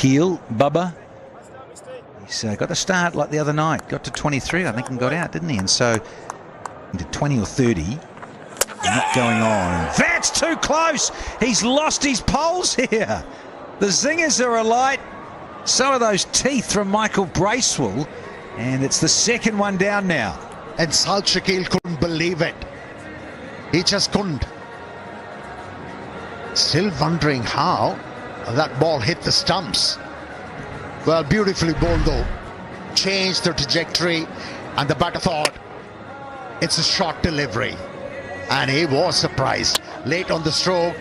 Keel, Bubba. He's got to start like the other night. Got to 23, I think, and got out, didn't he? And so into 20 or 30. Not going on. That's too close. He's lost his poles here. The zingers are alight. So are those teeth from Michael Bracewell. And it's the second one down now. And Sal Shakeel couldn't believe it. He just couldn't. Still wondering how that ball hit the stumps. Well, beautifully bowled though. Changed the trajectory, and the batter thought it's a short delivery. And he was surprised. Late on the stroke,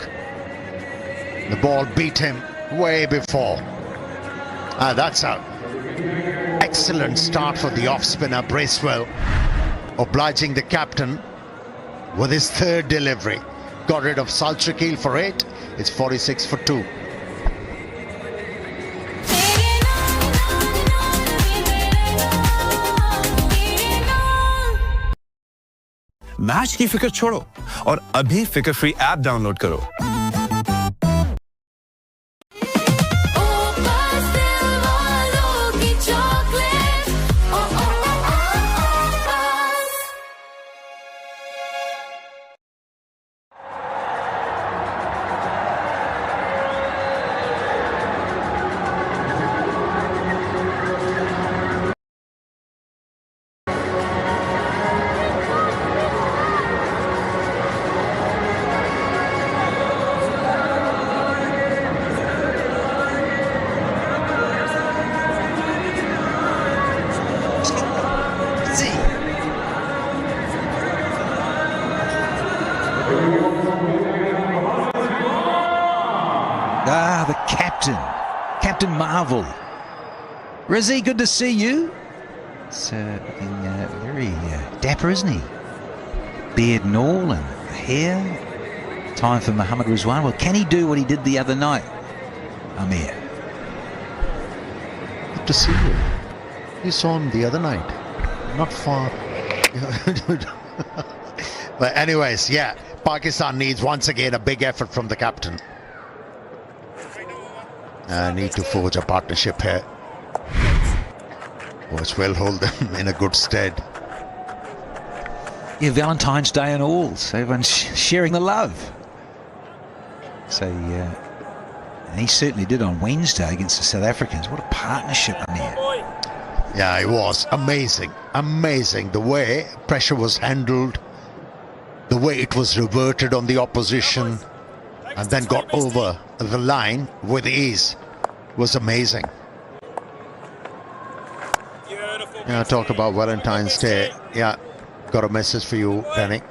the ball beat him way before. That's an excellent start for the off-spinner Bracewell, obliging the captain with his third delivery. Got rid of Sal Shakeel for 8. It's 46 for 2. Match की फिक्र छोड़ो और अभी फिक्र free app download करो। The captain, Captain Marvel. Rizzy, good to see you. It's looking very dapper, isn't he? Beard and all, and the hair. Time for Mohammad Rizwan. Well, can he do what he did the other night, Amir? Good to see you. You saw him the other night. Not far. But anyways, yeah, Pakistan needs once again a big effort from the captain. Need to forge a partnership here, which will hold them in a good stead. Yeah, Valentine's Day and all, so everyone's sharing the love. So, and he certainly did on Wednesday against the South Africans. What a partnership, Amir. Yeah, it was amazing. Amazing the way pressure was handled, the way it was reverted on the opposition, and then got over the line with ease. Was amazing. Yeah, talk about Valentine's Day. Yeah, got a message for you, Danny,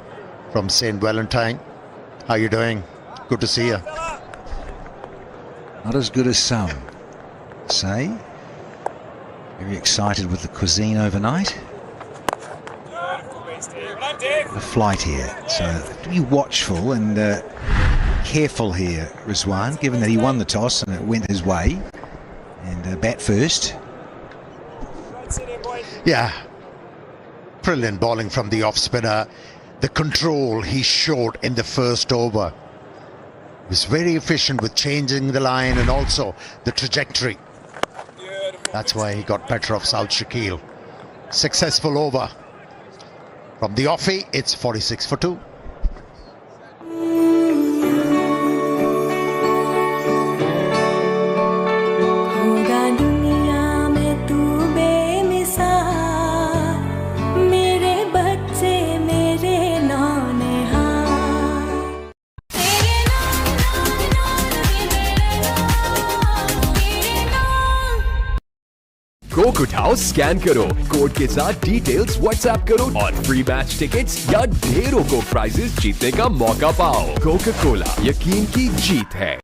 from Saint Valentine. How you doing? Good to see you. Not as good as some say. Very excited with the cuisine overnight. The flight here, so have to be watchful and careful here, Rizwan, given that he won the toss and it went his way. And bat first. Yeah, brilliant bowling from the off-spinner. The control he showed in the first over was very efficient with changing the line and also the trajectory. That's why he got better of Sal Shakeel. Successful over. From the offie, it's 46 for 2. Coke उठाओ, scan करो, code के साथ details WhatsApp करो और free match tickets या ढेरों Coke prices जीतने का मौका पाओ। कोका कोला, यकीन की जीत है।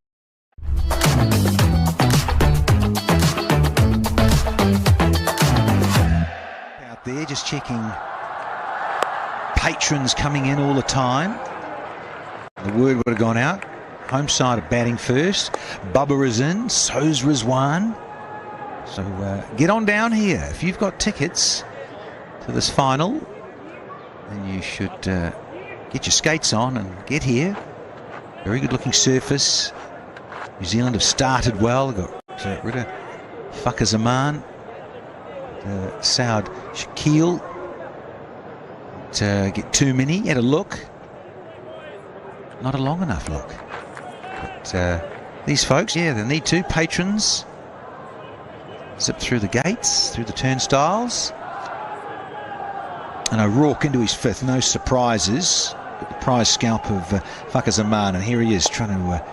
Out there, just checking patrons coming in all the time. The word would have gone out. Home side are batting first. Bubba is in, so's Rizwan. So get on down here. If you've got tickets to this final, then you should get your skates on and get here. Very good looking surface. New Zealand have started well. They've got got rid of Fakhar Zaman. Saud Shakil. Get too many. Had a look. Not a long enough look. But these folks, yeah, they need to. Patrons zip through the gates, through the turnstiles. And O'Rourke into his fifth. No surprises. Got the prize scalp of Fakhar Zaman. And here he is trying to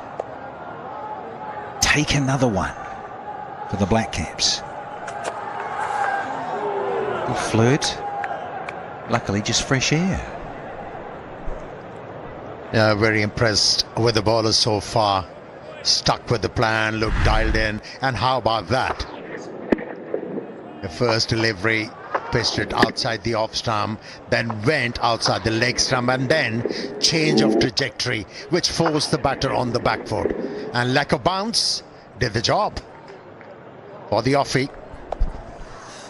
take another one for the Black Caps. Good flirt. Luckily, just fresh air. Yeah, very impressed with the bowlers so far. Stuck with the plan, looked dialed in. And how about that? The first delivery, pitched it outside the off stump, then went outside the leg stump, and then change of trajectory, which forced the batter on the back foot. And lack of bounce did the job for the offie.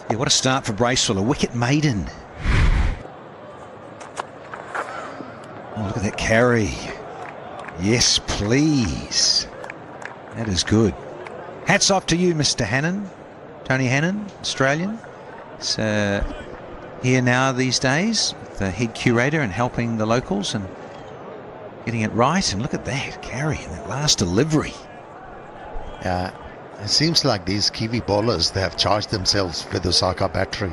Yeah, what a start for Bracewell. A wicket maiden. Oh, look at that carry. Yes, please. That is good. Hats off to you, Mr. Hannon. Tony Hannon, Australian. It's here now these days, the head curator, and helping the locals and getting it right. And look at that carry and that last delivery. Yeah, it seems like these Kiwi bowlers, they have charged themselves with Osaka battery.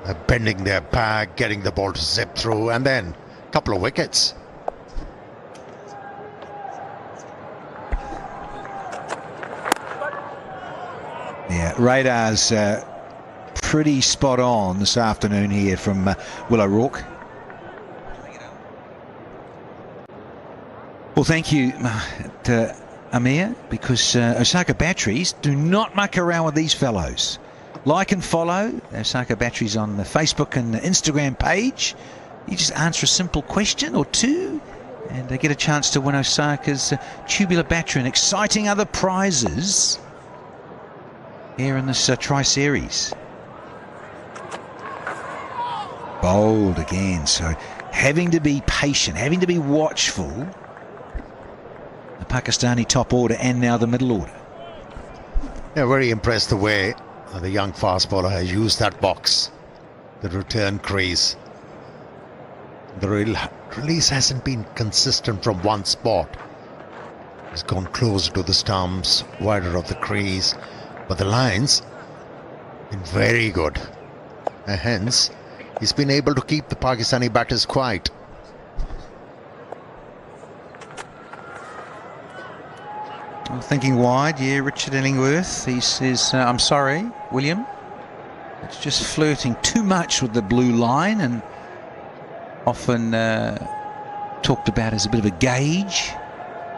They're bending their back, getting the ball to zip through, and then a couple of wickets. Yeah, radar's pretty spot on this afternoon here from Will O'Rourke. Well, thank you, Amir, because Osaka Batteries do not muck around with these fellows. Like and follow Osaka Batteries on the Facebook and the Instagram page. You just answer a simple question or two and they get a chance to win Osaka's tubular battery and exciting other prizes here in this Tri-Series. Bold again, so having to be patient, having to be watchful. The Pakistani top order and now the middle order. Yeah, very impressed the way the young fast bowler has used that box, the return crease. The release hasn't been consistent from one spot. He's gone closer to the stumps, wider of the crease, but the lines been very good. And hence, he's been able to keep the Pakistani batters quiet. Well, thinking wide, yeah, Richard Illingworth. He says, I'm sorry, William. It's just flirting too much with the blue line and often talked about as a bit of a gauge.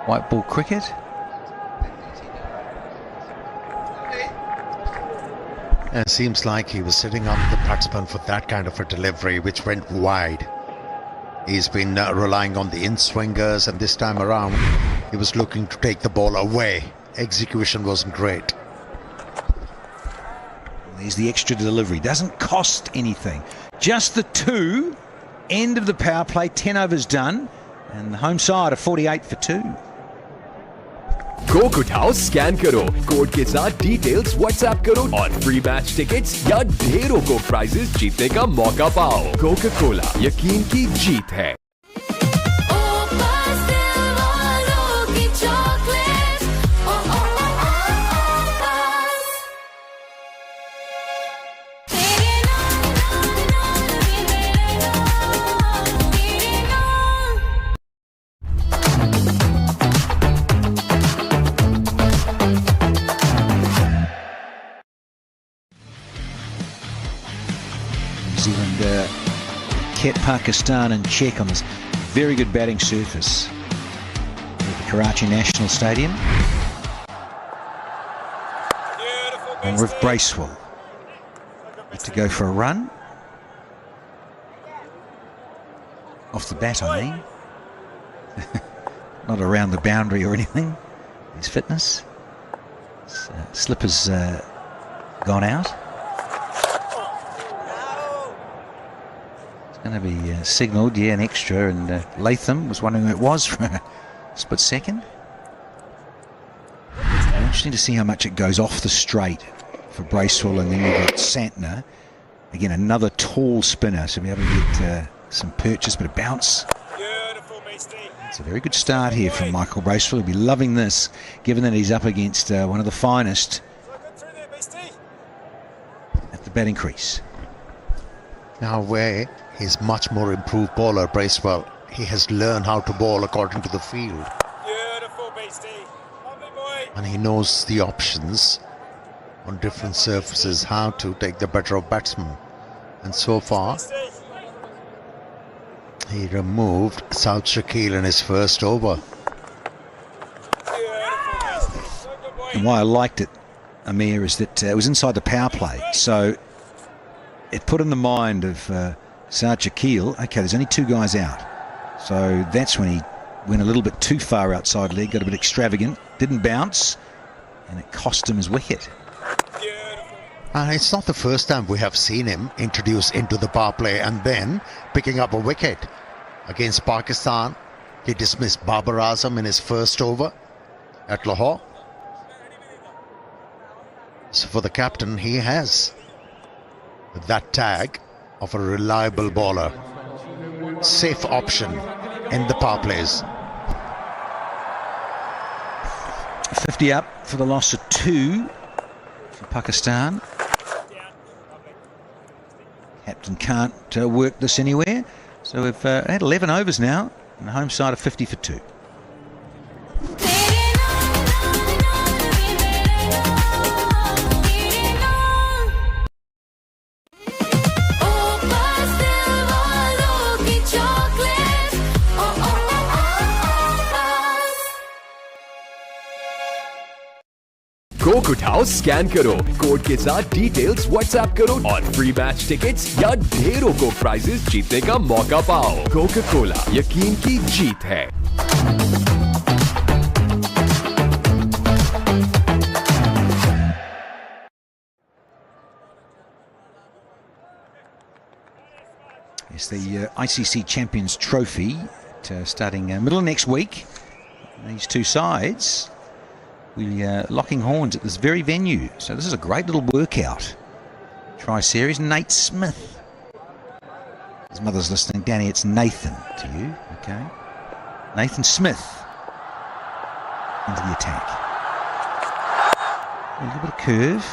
White ball cricket. It seems like he was sitting on the batsman for that kind of a delivery, which went wide. He's been relying on the in-swingers, and this time around, he was looking to take the ball away. Execution wasn't great. There's the extra delivery. Doesn't cost anything. Just the two. End of the power play. 10 overs done. And the home side are 48 for 2. Coke उठाओ, scan करो, code के साथ details WhatsApp करो और free match tickets या ढेरों को prices जीतने का मौका पाओ। कोका कोला, यकीन की जीत है। Zealand kept Pakistan in check on this very good batting surface at the Karachi National Stadium. And with Bracewell to go for a run off the bat, I mean. Not around the boundary or anything. His fitness. Slipper's gone out. Going to be signalled, yeah, an extra, and Latham was wondering who it was for a split second. interesting to see how much it goes off the straight for Bracewell, and then you've got Santner. Again, another tall spinner, so we'll be able to get some purchase, but a bounce. It's a very good start here from Michael Bracewell. He'll be loving this, given that he's up against one of the finest at the batting crease. Now where he's much more improved bowler, Bracewell. He has learned how to bowl according to the field. And he knows the options on different surfaces, how to take the better of batsmen. And so far, he removed South Shakil in his first over. And why I liked it, Amir, is that it was inside the power play. So it put in the mind of South Shakil, okay, there's only 2 guys out. So that's when he went a little bit too far outside leg, got a bit extravagant, didn't bounce, and it cost him his wicket. It's not the first time we have seen him introduced into the power play and then picking up a wicket. Against Pakistan, he dismissed Babar Azam in his first over at Lahore. So for the captain, he has that tag of a reliable bowler. Safe option in the power plays. 50 up for the loss of 2 for Pakistan. Captain can't work this anywhere. So we've had 11 overs now, and the home side of 50 for 2. Coke उठाओ, scan करो, code के साथ details WhatsApp करो और free match tickets या ढेरों को prices जीतने का मौका पाओ। कोका कोला, यकीन की जीत है। It's the ICC Champions Trophy starting middle of next week. These 2 sides we locking horns at this very venue. So this is a great little workout. Tri-Series. Nate Smith. His mother's listening. Danny, it's Nathan to you. Okay. Nathan Smith into the attack. A little bit of curve.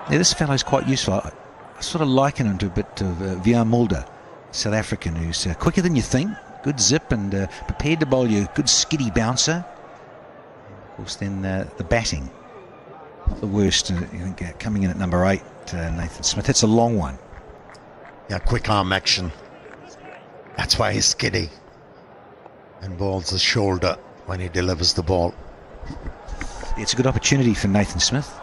Now this fellow's quite useful. I sort of liken him to a bit of Vian Mulder, South African, who's quicker than you think. Good zip and prepared to bowl you. Good skiddy bouncer. Of course, then the batting, not the worst. I think coming in at number 8, Nathan Smith. It's a long one. Yeah, quick arm action. That's why he's skiddy and bowls the shoulder when he delivers the ball. It's a good opportunity for Nathan Smith.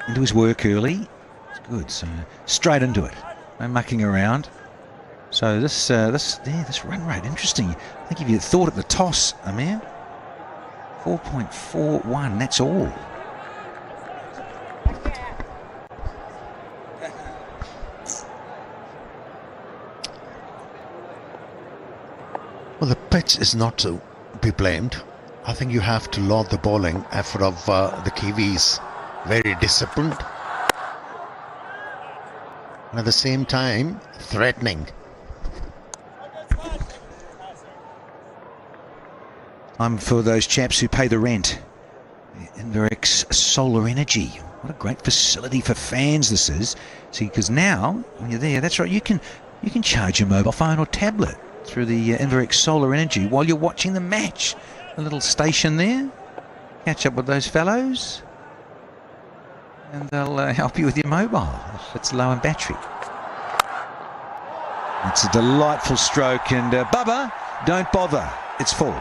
Into his work early. It's good. So straight into it. No mucking around. So this run rate, interesting. I think if you thought at the toss, Amir, 4.41, that's all. Well, the pitch is not to be blamed. I think you have to laud the bowling effort of the Kiwis. Very disciplined. And at the same time, threatening. I'm for those chaps who pay the rent. Inverex Solar Energy. What a great facility for fans this is. See, because now when you're there, that's right, you can charge your mobile phone or tablet through the Inverex Solar Energy while you're watching the match. A little station there. Catch up with those fellows, and they'll help you with your mobile if it's low in battery. It's a delightful stroke, and Bubba, don't bother. It's full.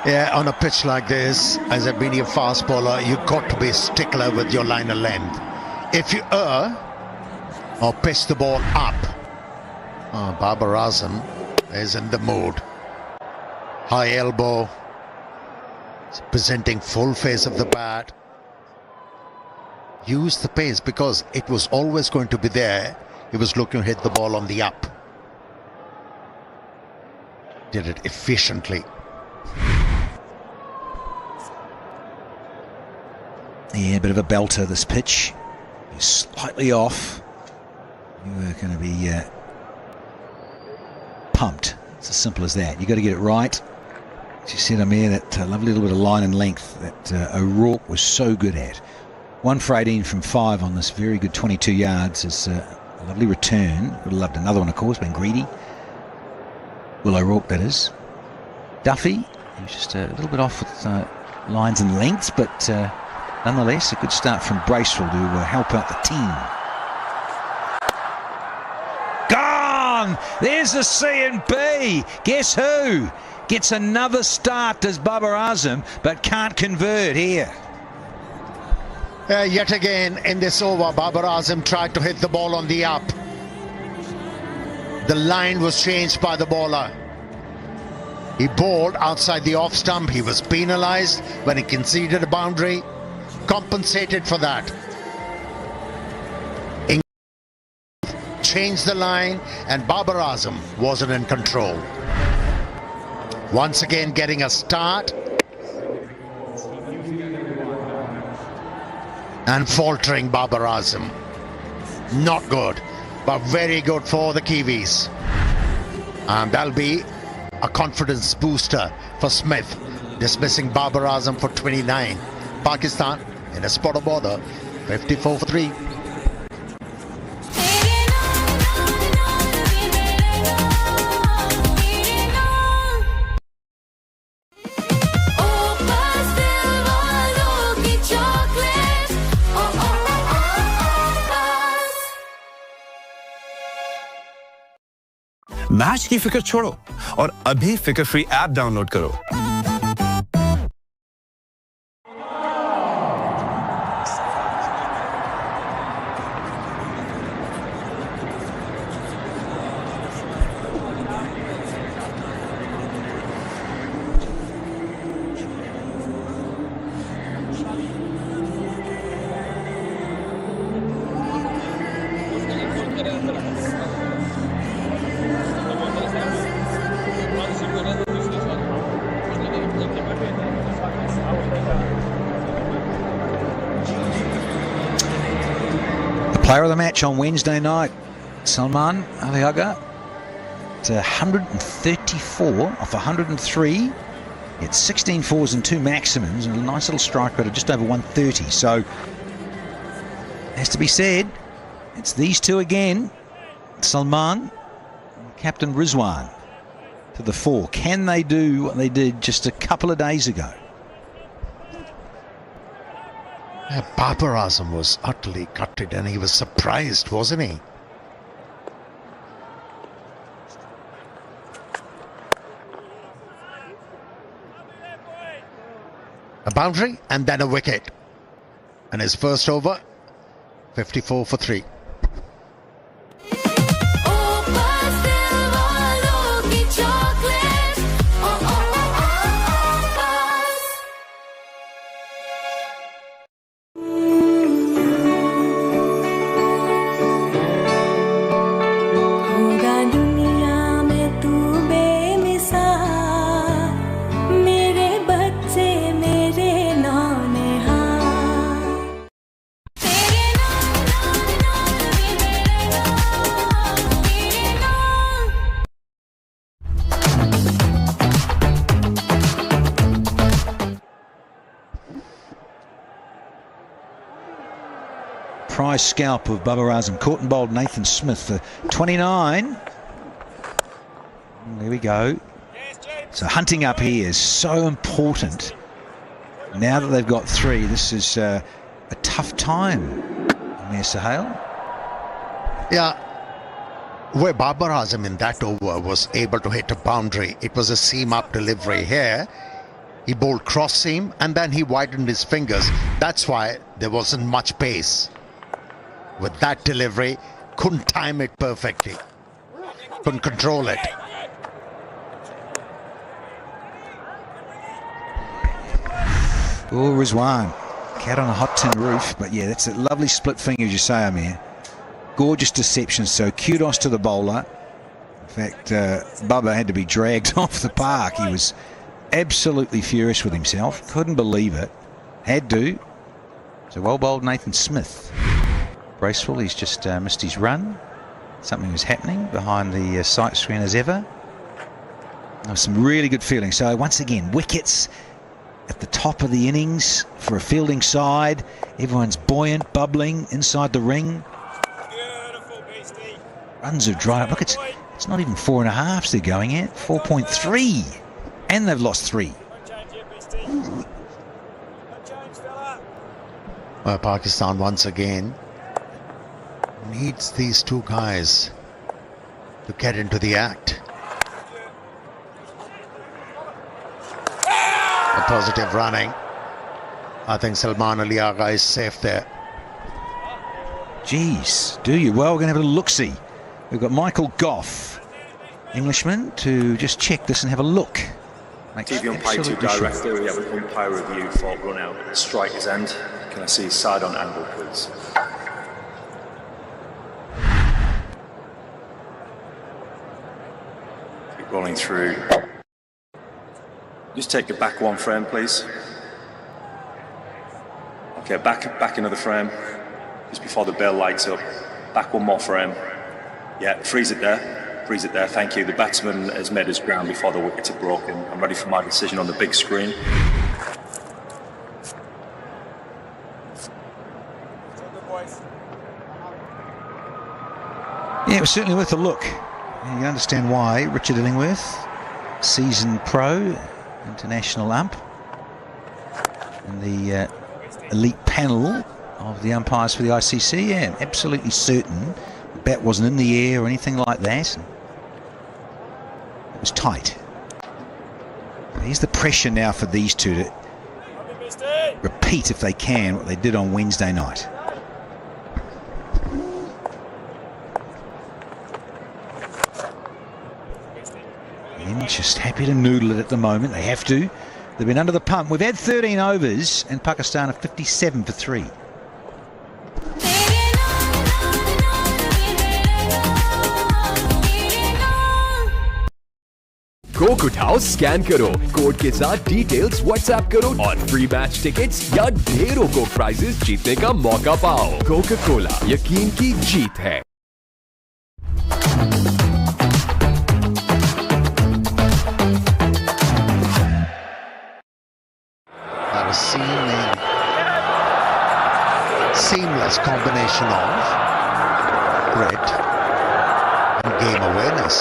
Yeah, on a pitch like this, as a medium fast bowler, you've got to be a stickler with your line of length. If you err or pitch the ball up, Babar Azam is in the mood. High elbow, presenting full face of the bat. Use the pace because it was always going to be there. He was looking to hit the ball on the up. Did it efficiently. Yeah, a bit of a belter, this pitch. You're slightly off. You are going to be pumped. It's as simple as that. You've got to get it right. As you said, Amir, that lovely little bit of line and length that O'Rourke was so good at. 1 for 18 from 5 on this very good 22 yards is a lovely return. Would have loved another one, of course, been greedy. Will O'Rourke, that is. Duffy, he was just a little bit off with lines and lengths, but nonetheless, a good start from Bracewell to help out the team. Gone! There's the C&B. Guess who? Gets another start as Babar Azam, but can't convert here. Yet again in this over, Babar Azam tried to hit the ball on the up. The line was changed by the bowler. He bowled outside the off stump. He was penalised when he conceded a boundary. Compensated for that. Changed the line, and Babar Azam wasn't in control. Once again getting a start. And faltering Babar Azam. Not good, but very good for the Kiwis. And that'll be a confidence booster for Smith, dismissing Babar Azam for 29. Pakistan in a spot of bother, 54 for 3. Match की फिक्र छोड़ो और अभी फिक्र free app download करो। Player of the match on Wednesday night, Salman Ali Agha. It's 134 off 103. It's 16 fours and 2 maximums, and a nice little strike rate of just over 130. So, has to be said, it's these two again, Salman and Captain Rizwan to the fore. Can they do what they did just a couple of days ago? Babar Azam was utterly gutted, and he was surprised, wasn't he? A boundary and then a wicket. And his first over, 54 for 3. Prize scalp of Babar Azam, caught and bowled Nathan Smith for 29. There we go. So hunting up here is so important. Now that they've got 3, this is a tough time. Amir Sohail. Yeah, where Babar Azam in that over was able to hit a boundary. It was a seam-up delivery here. He bowled cross seam and then he widened his fingers. That's why there wasn't much pace. With that delivery, couldn't time it perfectly. Couldn't control it. Oh, Rizwan. Cat on a hot tin roof. But yeah, that's a lovely split finger, as you say, Amir. Gorgeous deception. So kudos to the bowler. fact, Bubba had to be dragged off the park. He was absolutely furious with himself. Couldn't believe it. Had to. So well bowled Nathan Smith. Bracewell, he's just missed his run. Something was happening behind the sight screen as ever. There was some really good feeling. So once again, wickets at the top of the innings for a fielding side. Everyone's buoyant, bubbling inside the ring. Runs have dried up. Look, it's not even 4.5s they're going at. 4.3. And they've lost 3. Well, Pakistan once again needs these two guys to get into the act. A positive running. I think Salman Ali Agha is safe there. Geez, do you? Well, we're going to have a look-see. We've got Michael Goff, Englishman, to just check this and have a look. TV umpire to director, we have an umpire review for run out at the striker's end. Can I see his side on angle, please? Keep rolling through. Just take it back 1 frame, please. Okay, back another frame. Just before the bell lights up. Back 1 more frame. Yeah, freeze it there. Freeze it there, thank you. The batsman has made his ground before the wickets are broken. I'm ready for my decision on the big screen. Yeah, it was certainly worth a look. You can understand why. Richard Illingworth, seasoned pro, international ump, and the elite panel of the umpires for the ICC. Yeah, absolutely certain the bat wasn't in the air or anything like that. It was tight. Here's the pressure now for these two to repeat, if they can, what they did on Wednesday night. And just happy to noodle it at the moment. They have to. They've been under the pump. We've had 13 overs and Pakistan are 57 for 3. Coke उठाओ, scan करो, code के साथ details WhatsApp करो और free match tickets या ढेरों Coke prices जीतने का मौका पाओ। कोका कोला, यकीन की जीत है। That was seamless combination of grit and game awareness,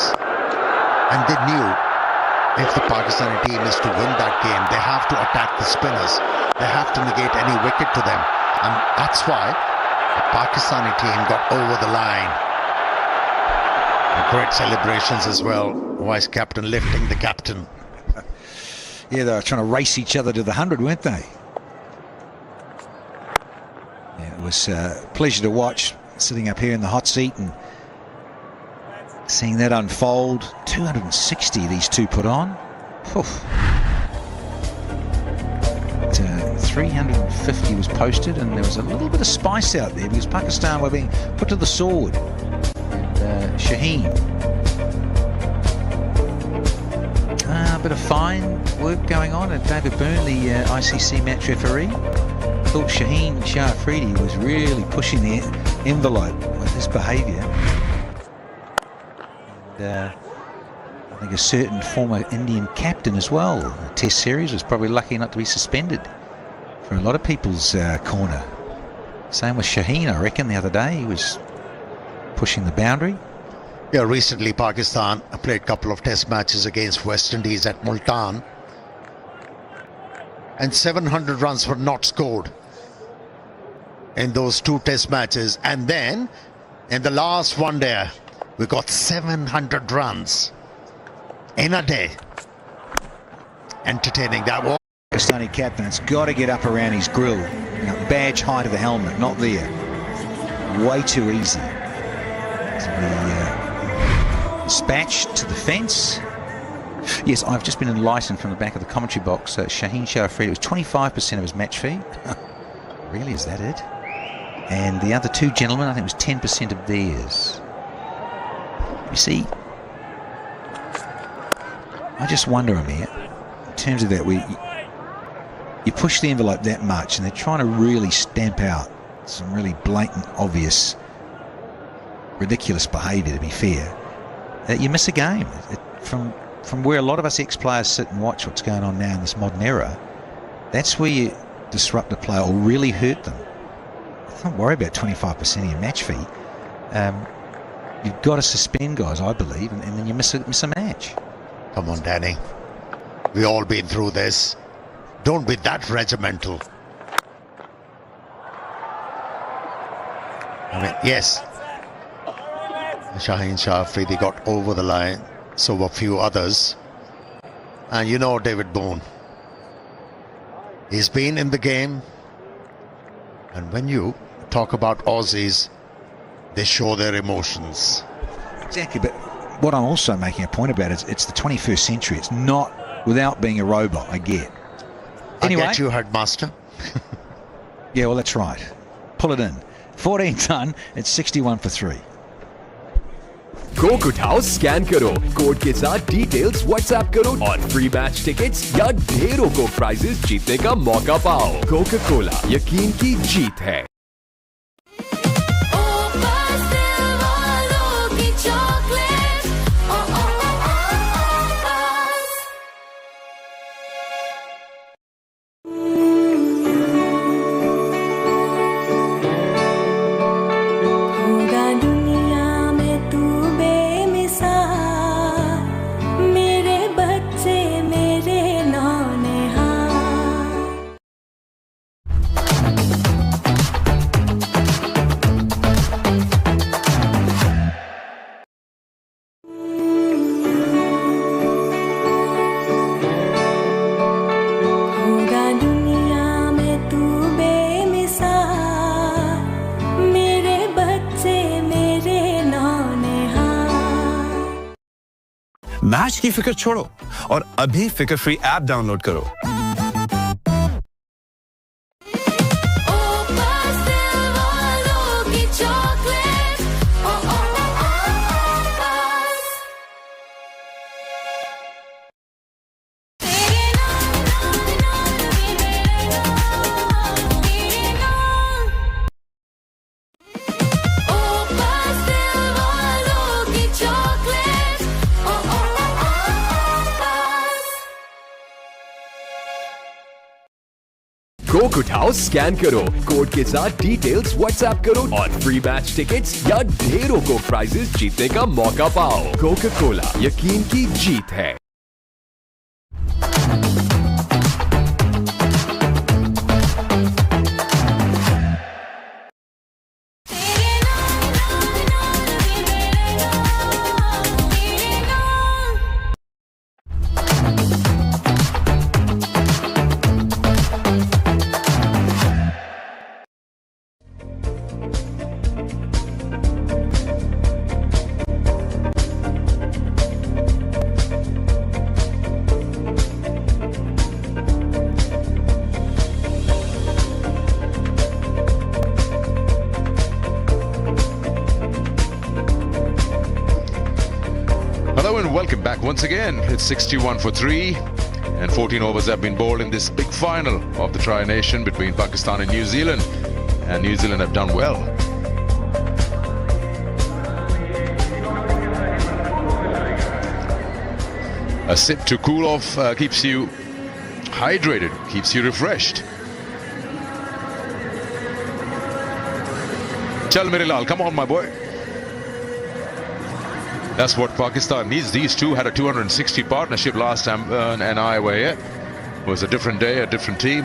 and they knew if the Pakistani team is to win that game, they have to attack the spinners. They have to negate any wicket to them. And that's why the Pakistani team got over the line. And great celebrations as well. Vice captain lifting the captain. Yeah, they were trying to race each other to the 100, weren't they? Yeah, it was a pleasure to watch, sitting up here in the hot seat and seeing that unfold. 260 these two put on. 350 was posted, and there was a little bit of spice out there because Pakistan were being put to the sword. And Shaheen. A bit of fine work going on. And David Byrne, the ICC match referee, thought Shaheen Shah Afridi was really pushing the envelope with his behaviour. I think a certain former Indian captain as well, the Test series, was probably lucky not to be suspended for a lot of people's corner. Same with Shaheen, I reckon, the other day. He was pushing the boundary. Yeah, recently Pakistan played a couple of test matches against West Indies at Multan, and 700 runs were not scored in those 2 test matches. And then in the last one day, we got 700 runs in a day. Entertaining that was. Pakistani captain, it's got to get up around his grill. You know, badge height of the helmet, not there. Way too easy. Dispatch to the fence. Yes, I've just been enlightened from the back of the commentary box. Shaheen Shah Afridi, it was 25% of his match fee. Really, is that it? And the other 2 gentlemen, I think it was 10% of theirs. You see, I just wonder, Amir, in terms of that, you push the envelope that much and they're trying to really stamp out some really blatant, obvious, ridiculous behaviour, to be fair, that you miss a game. From where a lot of us ex-players sit and watch what's going on now in this modern era, that's where you disrupt a player or really hurt them. Don't worry about 25% of your match fee. You've got to suspend guys, I believe, and then you miss a match. Come on, Danny. We've all been through this. Don't be that regimental. I mean, yes, Shaheen Shah Afridi got over the line, so were a few others. And you know David Boone. He's been in the game. And when you talk about Aussies, they show their emotions. Exactly, but what I'm also making a point about is it's the 21st century. It's not without being a robot, I get. Anyway, I get you, headmaster. Yeah, well, that's right. Pull it in. 14 done. It's 61 for 3. Coke उठाओ, scan करो, code के साथ details WhatsApp करो और free match tickets या ढेरों Coke prices जीतने का मौका पाओ। कोका कोला, यकीन की जीत है। मैच की फिक्र छोड़ो और अभी फिक्र फ्री ऐप डाउनलोड करो। कोक उठाओ, स्कैन करो, कोड के साथ डिटेल्स व्हाट्सएप करो और फ्री मैच टिकट्स या ढेरों कोक प्राइजेस जीतने का मौका पाओ। कोका कोला, यकीन की जीत है। Hello and welcome back once again. It's 61 for 3 and 14 overs have been bowled in this big final of the Tri-Nation between Pakistan and New Zealand, and New Zealand have done well. A sip to cool off keeps you hydrated, keeps you refreshed. Chal mere lal, come on my boy. That's what Pakistan needs. These two had a 260 partnership last time and I were here. It was a different day, a different team.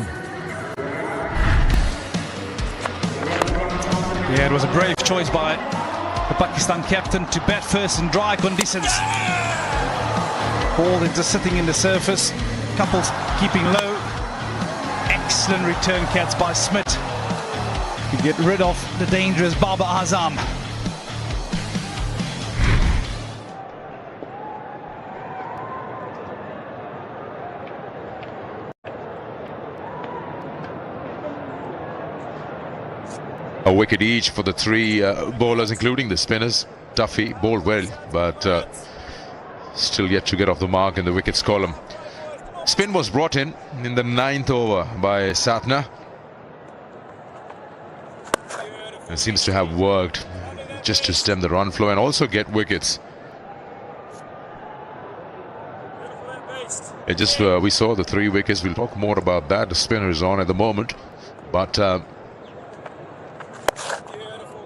Yeah, it was a brave choice by the Pakistan captain to bat first in dry conditions. Ball is just sitting in the surface. Couples keeping low. Excellent return catch by Smith to get rid of the dangerous Babar Azam. A wicket each for the three bowlers, including the spinners. Duffy bowled well, but still yet to get off the mark in the wickets column. Spin was brought in the 9th over by Satna. It seems to have worked just to stem the run flow and also get wickets. It just we saw the 3 wickets. We'll talk more about that. The spinner is on at the moment, but the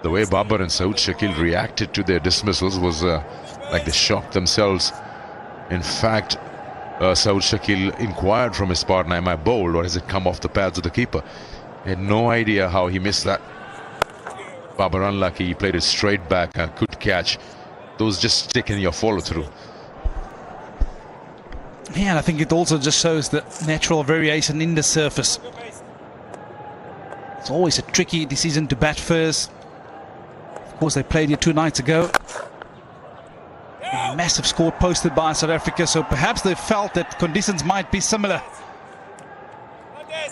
way Babar and Saud Shakil reacted to their dismissals was like they shocked themselves. In fact, Saud Shakil inquired from his partner, "Am I bowled or has it come off the pads of the keeper?" He had no idea how he missed that. Babar unlucky, he played it straight back, a good catch. Those just stick in your follow through. Yeah, and I think it also just shows the natural variation in the surface. It's always a tricky decision to bat first. Of course, they played here 2 nights ago. A massive score posted by South Africa, so perhaps they felt that conditions might be similar.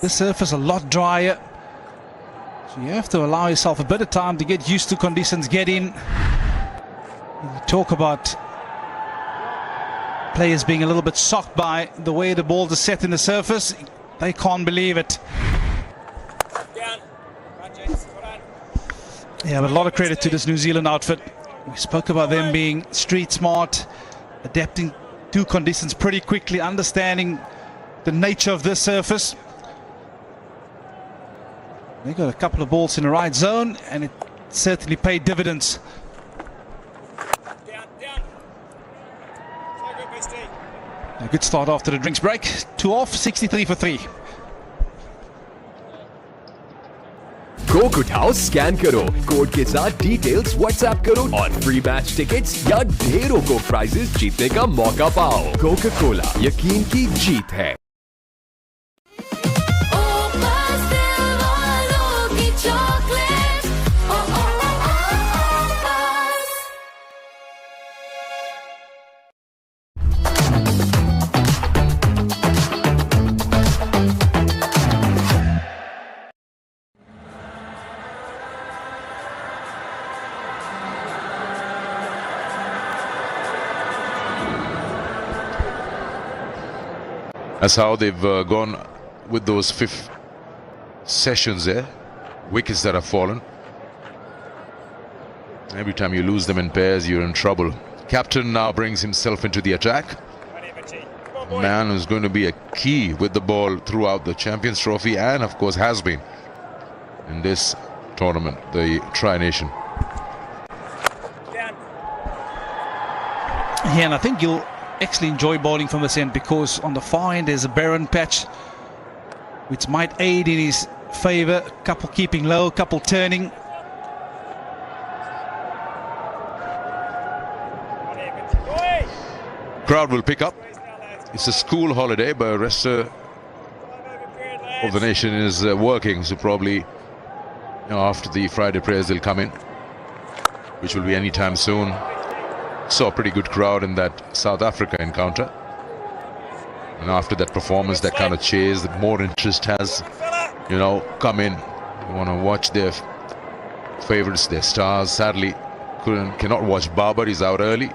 The surface a lot drier, so you have to allow yourself a bit of time to get used to conditions, get in. You talk about players being a little bit shocked by the way the balls are set in the surface. They can't believe it. Yeah, but a lot of credit to this New Zealand outfit. We spoke about them being street smart, adapting to conditions pretty quickly, understanding the nature of this surface. They got a couple of balls in the right zone, and it certainly paid dividends. A good start after the drinks break. 2 off, 63 for 3. Coke उठाओ, scan करो, code के साथ details WhatsApp करो और free match tickets या ढेरों Coke prices जीतने का मौका पाओ। कोका कोला, यकीन की जीत है। That's how they've gone with those 5 sessions there. Wickets that have fallen. Every time you lose them in pairs, you're in trouble. Captain now brings himself into the attack. A man who's going to be a key with the ball throughout the Champions Trophy and, of course, has been in this tournament, the Tri-Nation. Yeah, and I think you'll actually enjoy bowling from this end, because on the far end there's a barren patch which might aid in his favour. A couple keeping low, a couple turning. Crowd will pick up. It's a school holiday, but the rest of the nation is working, so probably after the Friday prayers they'll come in, which will be any time soon. Saw a pretty good crowd in that South Africa encounter, and after that performance, that kind of chase, that more interest has come in. You want to watch their favorites, their stars. Sadly cannot watch Babar, he's out early.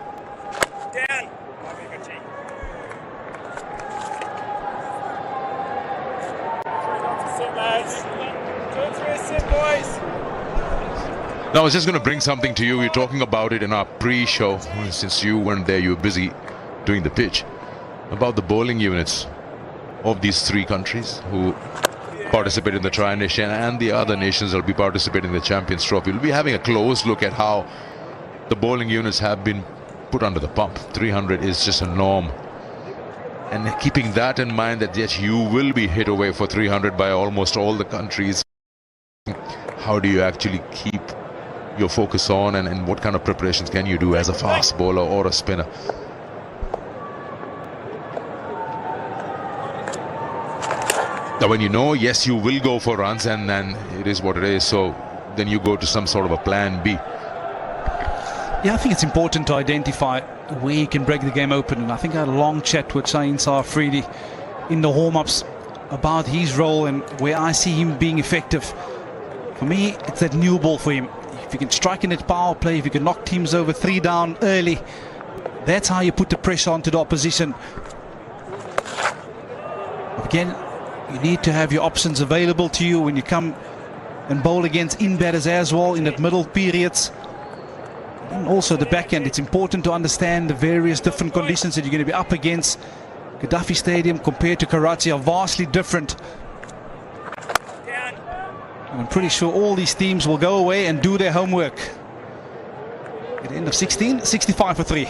Now, I was just going to bring something to you. We were talking about it in our pre-show. Since you weren't there, you were busy doing the pitch. About the bowling units of these 3 countries who participate in the Tri-Nation, and the other nations that will be participating in the Champions Trophy. We'll be having a close look at how the bowling units have been put under the pump. 300 is just a norm. And keeping that in mind, that yes, you will be hit away for 300 by almost all the countries. How do you actually keep your focus on, and what kind of preparations can you do as a fast bowler or a spinner? Now, when you know, yes, you will go for runs, and it is what it is, so then you go to some sort of a plan B. Yeah, I think it's important to identify where you can break the game open, and I think I had a long chat with Shaheen Shah Afridi in the warm-ups about his role and where I see him being effective. For me, it's that new ball for him. If you can strike in that power play, if you can knock teams over 3 down early, That's how you put the pressure onto the opposition. Again, you need to have your options available to you when you come and bowl against in-batters as well in that middle periods. And also the back end, it's important to understand the various different conditions that you're going to be up against. Gaddafi Stadium compared to Karachi are vastly different. And I'm pretty sure all these teams will go away and do their homework. At the end of 16, 65 for 3.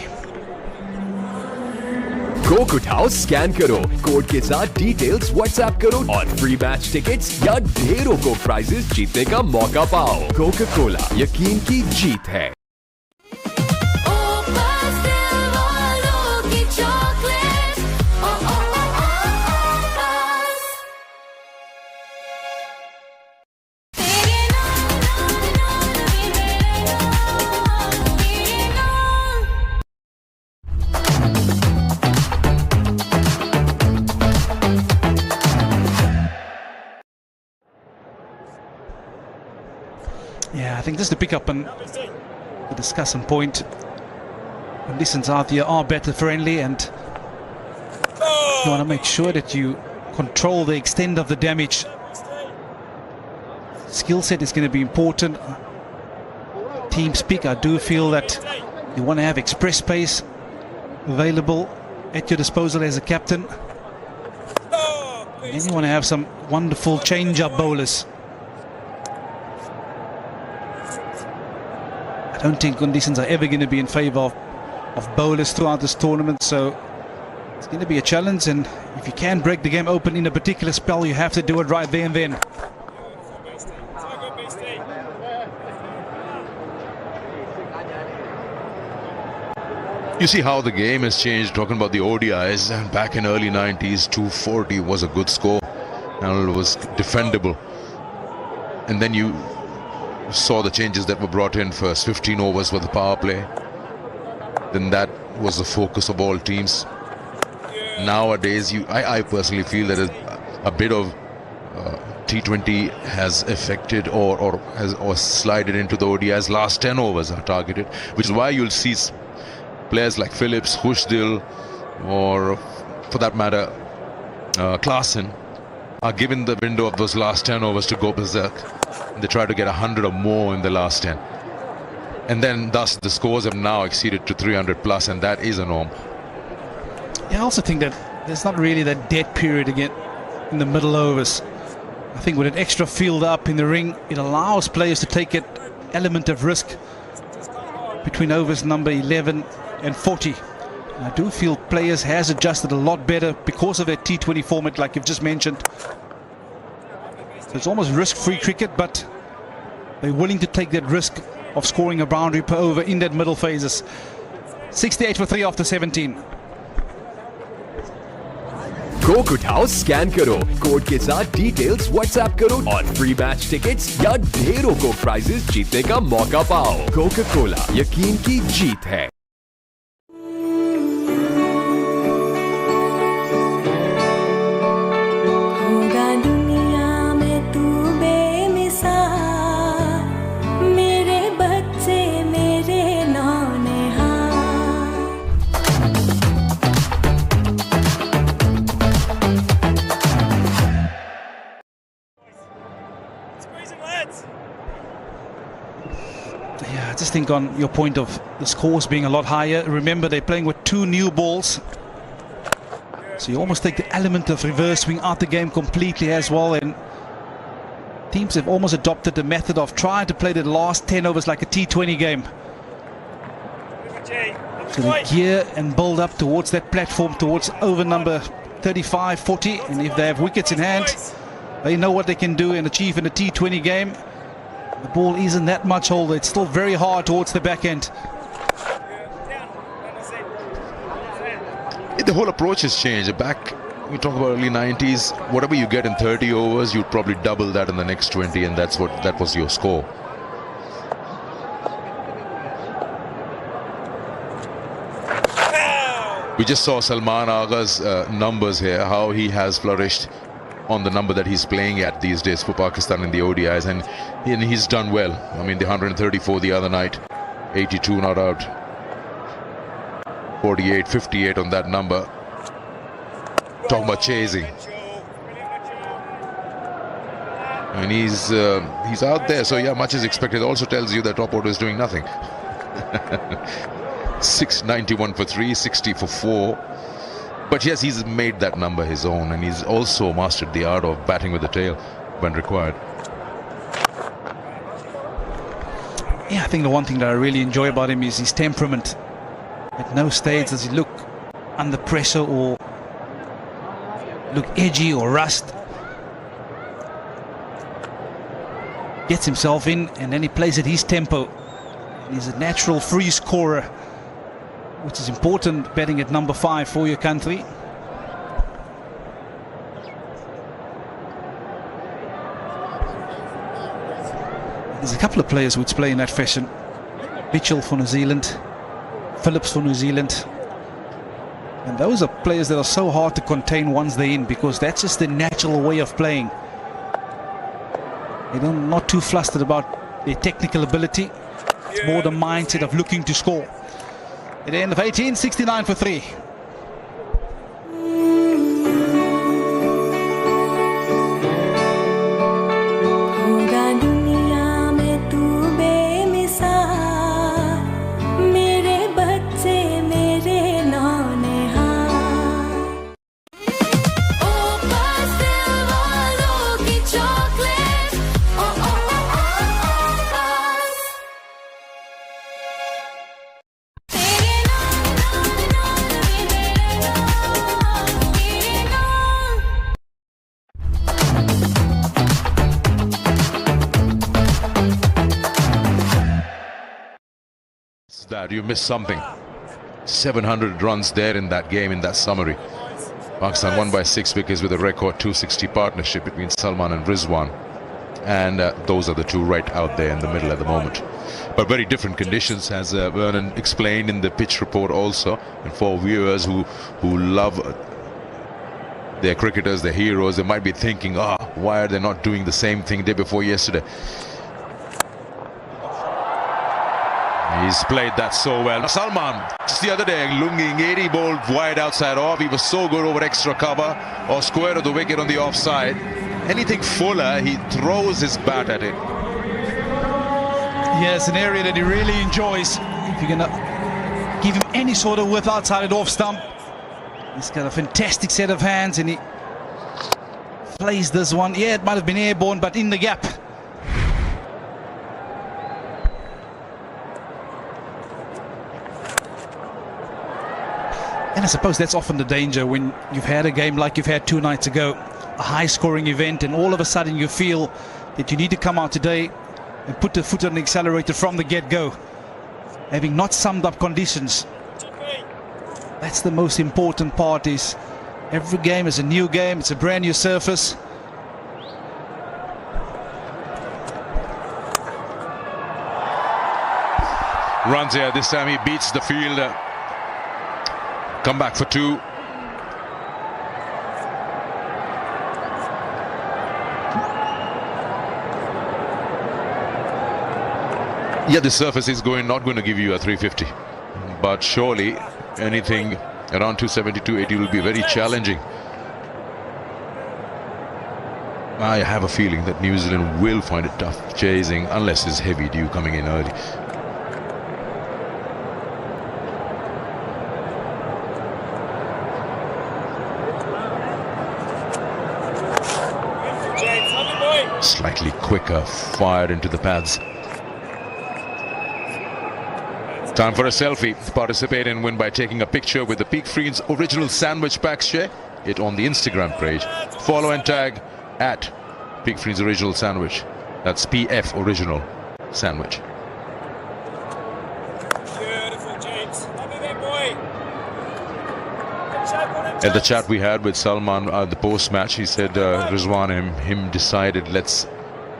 Coke उठाओ, scan करो, code के साथ details WhatsApp करो और free match tickets या ढेरों Coke prices जीतने का मौका पाओ। कोका कोला, यकीन की जीत है। Yeah, I think just to pick up on the discussion point, conditions out there are better friendly, and you want to make sure that you control the extent of the damage. Skill set is going to be important. Team speak, I do feel that you want to have express pace available at your disposal as a captain. And then you want to have some wonderful change-up bowlers. I don't think conditions are ever going to be in favour of bowlers throughout this tournament, so it's going to be a challenge, and if you can break the game open in a particular spell, you have to do it right there and then. You see how the game has changed, talking about the ODIs. Back in early 90s, 240 was a good score and it was defendable. And then you saw the changes that were brought in first. 15 overs for the power play. Then that was the focus of all teams. Nowadays, I personally feel that a bit of T20 has affected or slided into the ODIs. Last 10 overs are targeted, which is why you'll see players like Phillips, Hushdil, or for that matter Klaasen are given the window of those last 10 overs to go berserk. They try to get 100 or more in the last 10, and then thus the scores have now exceeded to 300 plus, and that is a norm. Yeah, I also think that there's not really that dead period again in the middle overs. I think with an extra field up in the ring, it allows players to take an element of risk between overs number 11 and 40. And I do feel players has adjusted a lot better because of their T20 format, like you've just mentioned. So it's almost risk-free cricket, but they're willing to take that risk of scoring a boundary per over in that middle phases. 68 for 3 after 17. Coke उठाओ, scan करो, code के साथ details WhatsApp करो और free match tickets या ढेरों Coke prices जीतने का मौका पाओ। कोका कोला, यकीन की जीत है। Yeah, I just think on your point of the scores being a lot higher, remember they're playing with 2 new balls, so you almost take the element of reverse swing out the game completely as well, and teams have almost adopted the method of trying to play the last 10 overs like a T20 game. So they gear and build up towards that platform, towards over number 35, 40, and if they have wickets in hand, they know what they can do and achieve in a T20 game. The ball isn't that much older. It's still very hard towards the back end. The whole approach has changed. Back, we talk about early 90s, whatever you get in 30 overs, you'd probably double that in the next 20, and that was your score. We just saw Salman Agha's numbers here, how he has flourished on the number that he's playing at these days for Pakistan in the ODIs, and he's done well. I mean, the 134 the other night, 82 not out. 48, 58 on that number. Talking about chasing. And he's out there, so yeah, much is expected. Also tells you that top order is doing nothing. 691 for 3, 60 for 4. But yes, he's made that number his own, and he's also mastered the art of batting with the tail when required. Yeah, I think the one thing that I really enjoy about him is his temperament. At no stage does he look under pressure or look edgy or rust. Gets himself in and then he plays at his tempo. He's a natural free scorer, which is important batting at number 5 for your country. There's a couple of players which play in that fashion. Mitchell for New Zealand, Phillips for New Zealand. And those are players that are so hard to contain once they're in, because that's just the natural way of playing. They're not too flustered about their technical ability. It's more the mindset of looking to score. At the end of 18, 69 for 3. That you missed something. 700 runs there in that game, in that summary. Pakistan won by 6 wickets with a record 260 partnership between Salman and Rizwan, and those are the two right out there in the middle at the moment. But very different conditions, as Vernon explained in the pitch report also. And for viewers who love their cricketers, their heroes, they might be thinking, why are they not doing the same thing day before yesterday? He's played that so well. Salman, just the other day, lunging 80 ball wide outside off. He was so good over extra cover or square of the wicket on the offside. Anything fuller, he throws his bat at it. Yeah, it's an area that he really enjoys. If you're going to give him any sort of width outside the off stump, he's got a fantastic set of hands and he plays this one. Yeah, it might have been airborne, but in the gap. And I suppose that's often the danger when you've had a game like you've had 2 nights ago, a high-scoring event, and all of a sudden you feel that you need to come out today and put the foot on the accelerator from the get-go, having not summed up conditions. That's the most important part. Is every game is a new game, it's a brand new surface. Runs here, this time he beats the fielder. Come back for 2. Yeah, the surface is not going to give you a 350, but surely anything around 270, 280 will be very challenging. I have a feeling that New Zealand will find it tough chasing unless there's heavy dew coming in early. Slightly quicker, fired into the pads. Time for a selfie. Participate and win by taking a picture with the Peak Freeze original sandwich pack. Share it on the Instagram page. Follow and tag at Peak Freeze original sandwich. That's PF original sandwich. Beautiful, James. Lovely there, boy. At the chat we had with Salman at the post-match, he said Rizwan and him decided, let's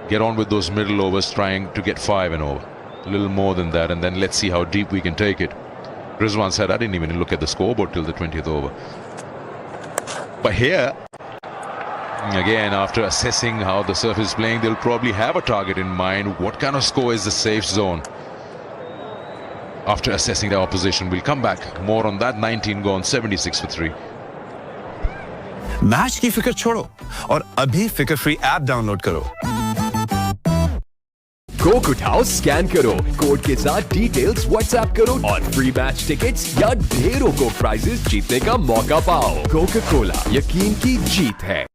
get on with those middle overs, trying to get 5 and over. A little more than that, and then let's see how deep we can take it. Rizwan said, I didn't even look at the scoreboard till the 20th over. But here, again, after assessing how the surface is playing, they'll probably have a target in mind. What kind of score is the safe zone? after assessing the opposition. We'll come back. More on that. 19 gone, 76 for 3. Match की फिक्र छोड़ो और अभी फिकर free app download करो। Coke उठाओ, scan करो, code के साथ डिटेल्स व्हाट्सएप करो और फ्री मैच टिकट्स या ढेरों कोक प्राइजेस जीतने का मौका पाओ। कोका कोला, यकीन की जीत है।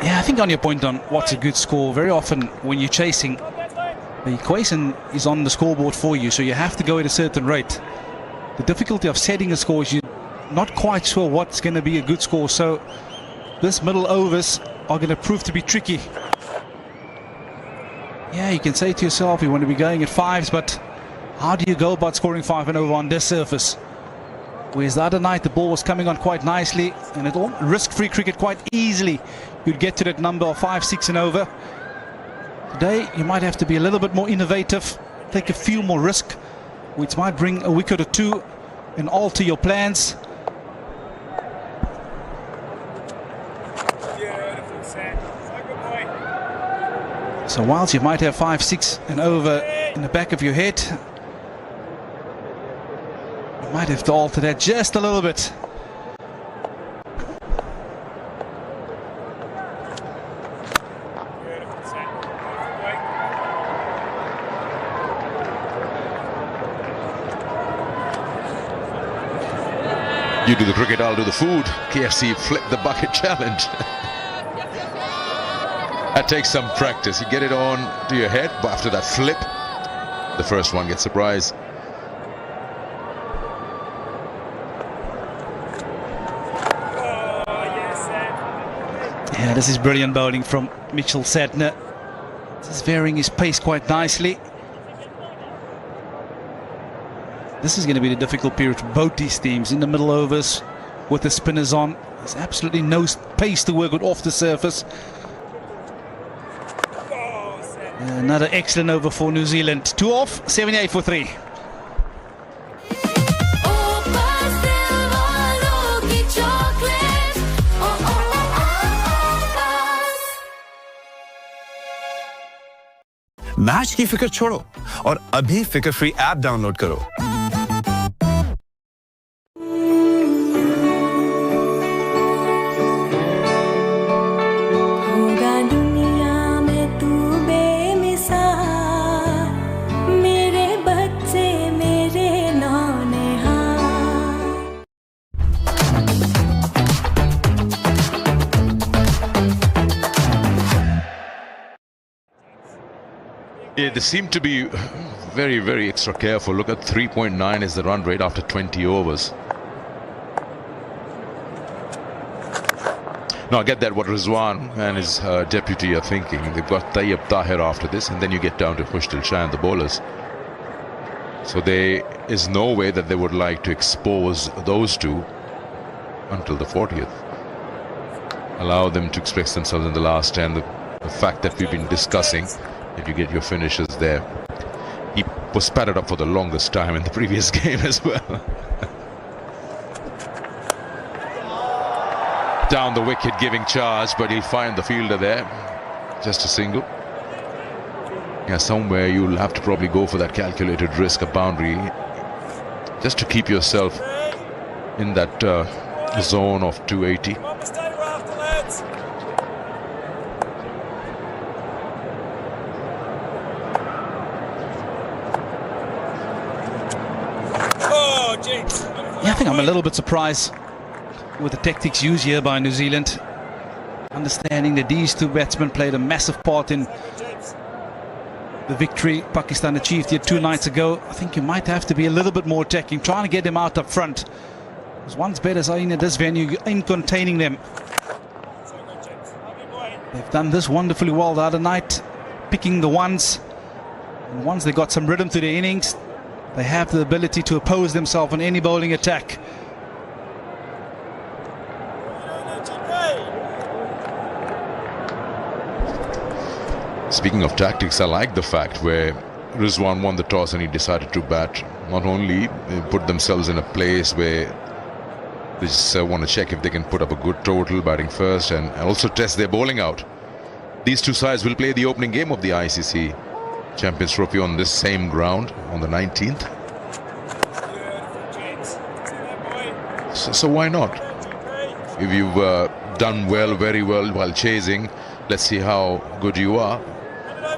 Yeah, I think on your point on what's a good score, very often when you're chasing, the equation is on the scoreboard for you, so you have to go at a certain rate. The difficulty of setting a score is you're not quite sure what's going to be a good score, so this middle overs are going to prove to be tricky. Yeah, you can say to yourself you want to be going at 5s, but how do you go about scoring 5 and over on this surface? Whereas the other night the ball was coming on quite nicely, and it all risk-free cricket quite easily you'd get to that number of 5, 6 and over. Today you might have to be a little bit more innovative, take a few more risks, which might bring a wicket or two and alter your plans. So whilst you might have 5, 6 and over in the back of your head, you might have to alter that just a little bit. You do the cricket, I'll do the food. KFC flip the bucket challenge. That takes some practice. You get it on to your head, but after that flip, the first one gets a prize. Yeah, this is brilliant bowling from Mitchell Santner. This is varying his pace quite nicely. This is going to be the difficult period for both these teams. In the middle overs with the spinners on, there's absolutely no pace to work with off the surface. Another excellent over for New Zealand. 2 off, 78 for 3. Match की फिक्र छोड़ो और अभी फिकर free app download करो। Yeah, they seem to be very, very extra careful. Look at 3.9 is the run rate after 20 overs. Now I get that what Rizwan and his deputy are thinking. They've got Tayyib Tahir after this, and then you get down to Mushdil Shah and the bowlers. So there is no way that they would like to expose those two until the 40th. Allow them to express themselves in the last 10. The fact that we've been discussing, if you get your finishes there. He was padded up for the longest time in the previous game as well. Down the wicket, giving charge, but he'll find the fielder there. Just a single. Yeah, somewhere you'll have to probably go for that calculated risk, a boundary, just to keep yourself in that zone of 280. Yeah, I think I'm a little bit surprised with the tactics used here by New Zealand. Understanding that these two batsmen played a massive part in the victory Pakistan achieved here 2 nights ago. I think you might have to be a little bit more attacking, trying to get them out up front. Because one's better are in this venue in containing them. They've done this wonderfully well the other night, picking the ones. And once they got some rhythm to their innings, they have the ability to oppose themselves on any bowling attack. Speaking of tactics, I like the fact where Rizwan won the toss and he decided to bat. Not only they put themselves in a place where they just want to check if they can put up a good total batting first and also test their bowling out. These two sides will play the opening game of the ICC Champions Trophy on this same ground on the 19th. So why not? If you've done well, very well while chasing, let's see how good you are.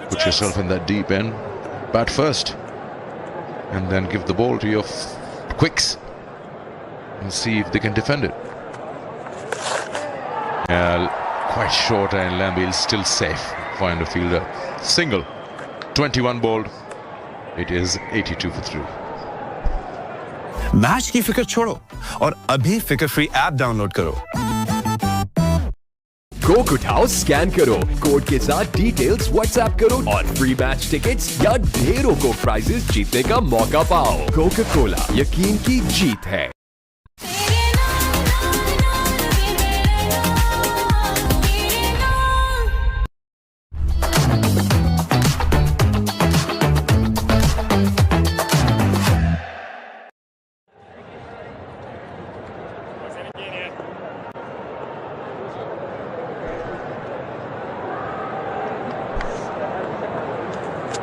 Put yourself in that deep end, bat first, and then give the ball to your quicks and see if they can defend it. Quite short and Lambiel still safe. Find a fielder. Single. 21 bowled. It is 82 for 3. Match की फिक्र छोड़ो और अभी फिकर free app download करो। Coke उठाओ, scan करो, code के साथ डिटेल्स व्हाट्सएप करो और फ्री मैच टिकट्स या ढेरों कोक प्राइजेस जीतने का मौका पाओ। कोका कोला, यकीन की जीत है।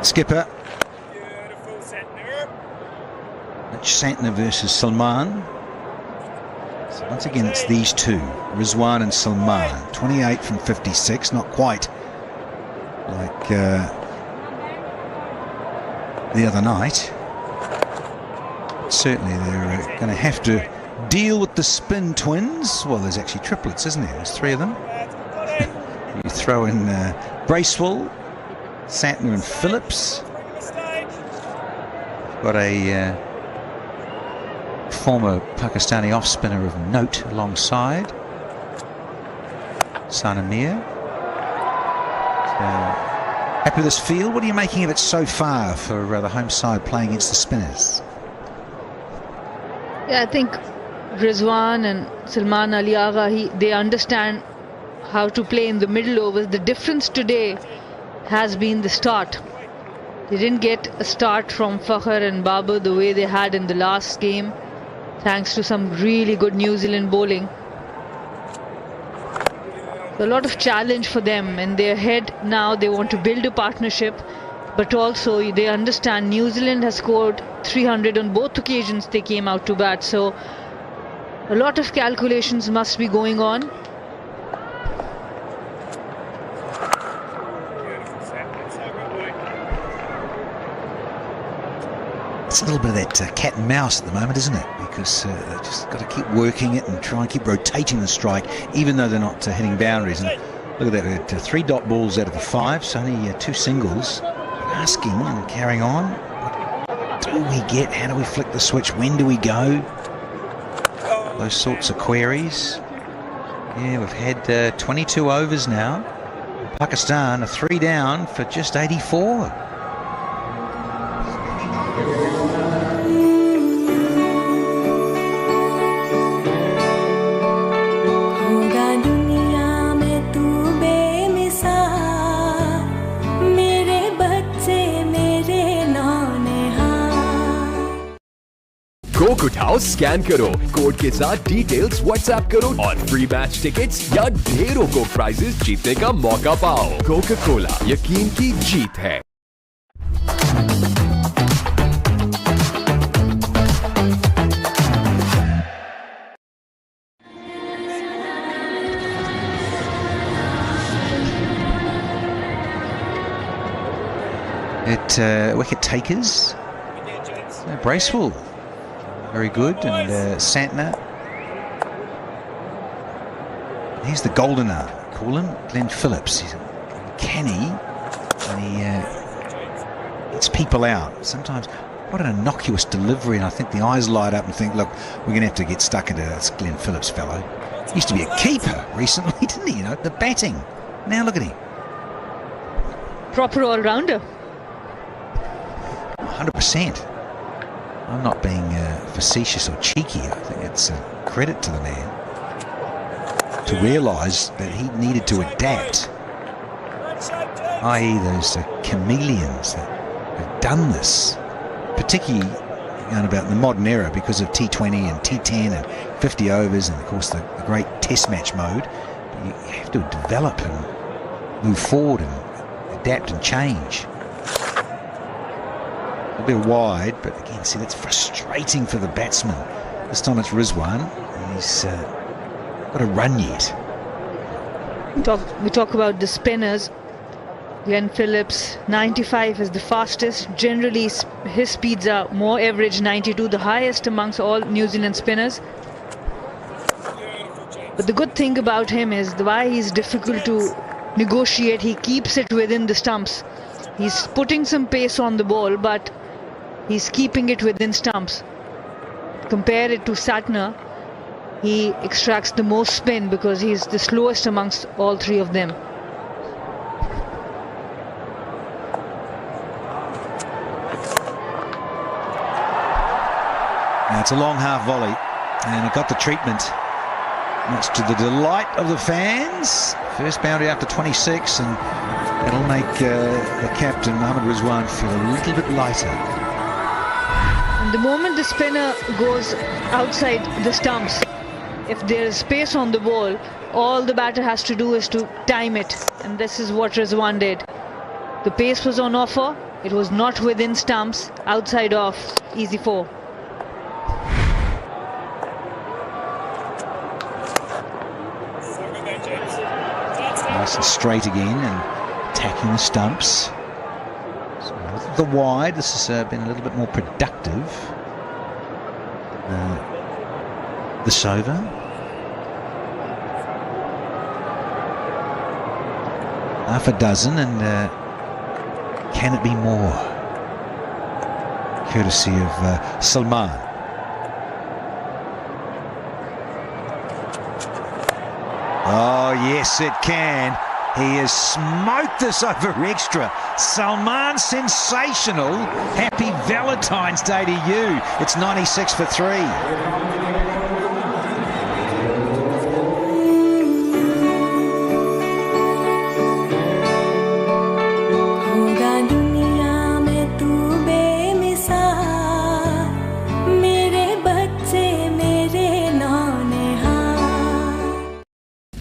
Skipper. Mitch Santner versus Salman. So once again, it's these two, Rizwan and Salman. 28 from 56, not quite like the other night. Certainly, they're going to have to deal with the spin twins. Well, there's actually triplets, isn't there? There's three of them. You throw in Bracewell, Santner and Phillips. Got a former Pakistani off-spinner of note alongside. Sana Mir. Happy with this field? What are you making of it so far for the home side playing against the spinners? Yeah, I think Rizwan and Salman Ali Agha, they understand how to play in the middle overs. The difference today has been the start. They didn't get a start from Fakhr and Babar the way they had in the last game, thanks to some really good New Zealand bowling. So a lot of challenge for them, and they're ahead now. They want to build a partnership, but also they understand New Zealand has scored 300 on both occasions they came out to bat. So a lot of calculations must be going on. It's a little bit of that cat and mouse at the moment, isn't it? Because they've just got to keep working it and try and keep rotating the strike, even though they're not hitting boundaries. And look at that, 3 dot balls out of the 5, so only 2 singles. Asking and carrying on. What do we get? How do we flick the switch? When do we go? Those sorts of queries. Yeah, we've had 22 overs now. Pakistan are 3 down for just 84. Coke उठाओ, scan करो, code के साथ details WhatsApp करो और free match tickets या ढेरों Coke prices जीतने का मौका पाओ। कोका कोला, यकीन की जीत है। At wicket takers, Bracewell. Very good, and Santner. Here's the goldener, call him Glenn Phillips. He's canny, and he gets people out. Sometimes, what an innocuous delivery, and I think the eyes light up and think, look, we're going to have to get stuck into this Glenn Phillips fellow. He used to be a keeper recently, didn't he? You know, the batting. Now look at him. Proper all-rounder. 100%. I'm not being facetious or cheeky. I think it's a credit to the man to realise that he needed to adapt. i.e. those chameleons that have done this, particularly going about in the modern era because of T20 and T10 and 50 overs and of course the great test match mode. You have to develop and move forward and adapt and change. A bit wide, but again, see, that's frustrating for the batsman. This time it's Rizwan. He's got a run yet. We talk about the spinners. Glenn Phillips, 95 is the fastest. Generally, his speeds are more average, 92, the highest amongst all New Zealand spinners. But the good thing about him is why he's difficult to negotiate. He keeps it within the stumps. He's putting some pace on the ball, but he's keeping it within stumps. Compare it to Santner. He extracts the most spin because he's the slowest amongst all three of them. Now it's a long half volley and it got the treatment, much to the delight of the fans. First boundary after 26, and it'll make the captain Mohammad Rizwan feel a little bit lighter. And the moment the spinner goes outside the stumps, if there is space on the ball, all the batter has to do is to time it, and this is what Rizwan did. The pace was on offer, it was not within stumps, outside off, easy 4. Nice and straight again and attacking the stumps. So with the wide, this has been a little bit more productive. This over. Half a dozen, and can it be more? Courtesy of Salman. Oh, yes, it can. He has smoked this over extra. Salman, sensational. Happy Valentine's Day to you. It's 96 for 3.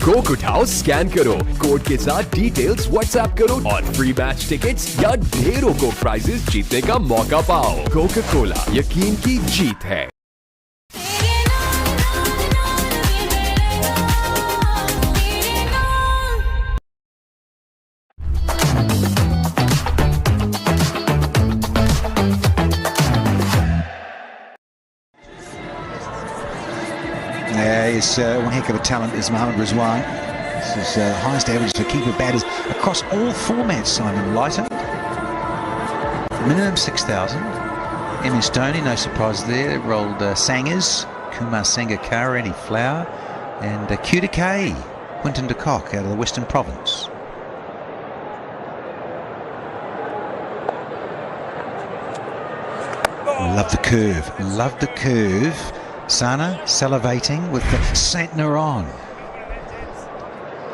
Coke उठाओ, scan करो, code के साथ details WhatsApp करो और free match tickets या ढेरों Coke prices जीतने का मौका पाओ। कोका कोला, यकीन की जीत है। Yeah, he's one heck of a talent, is Mohammad Rizwan. This is the highest average for keeper batters across all formats, Simon Lighter. Minimum 6,000. MS Dhoni, no surprise there, rolled Sangers, Kumar Sangakkara, Eddie Flower, and QDK, Quinton de Kock out of the Western Province. Love the curve, love the curve. Sana salivating with the Santner on.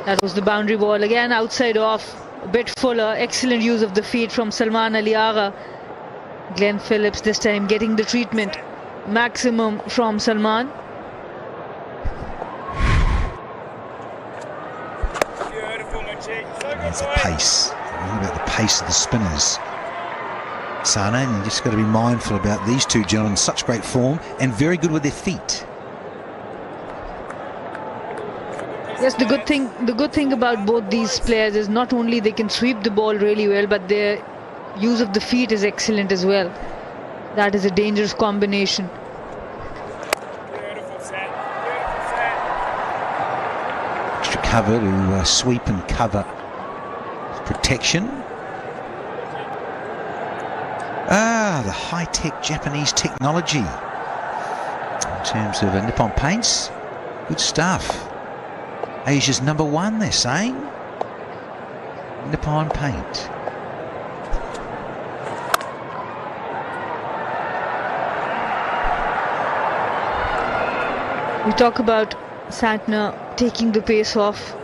That was the boundary ball again, outside off, a bit fuller. Excellent use of the feet from Salman Ali Agha. Glenn Phillips this time getting the treatment maximum from Salman. There's the pace. Think about the pace of the spinners. Sana, and you just got to be mindful about these two gentlemen. Such great form and very good with their feet. Yes, the good thing about both these players is not only they can sweep the ball really well, but their use of the feet is excellent as well. That is a dangerous combination. Extra cover to sweep and cover protection. The high-tech Japanese technology in terms of Nippon Paints. Good stuff. Asia's #1, they're saying. Nippon Paint. We talk about Santner taking the pace off.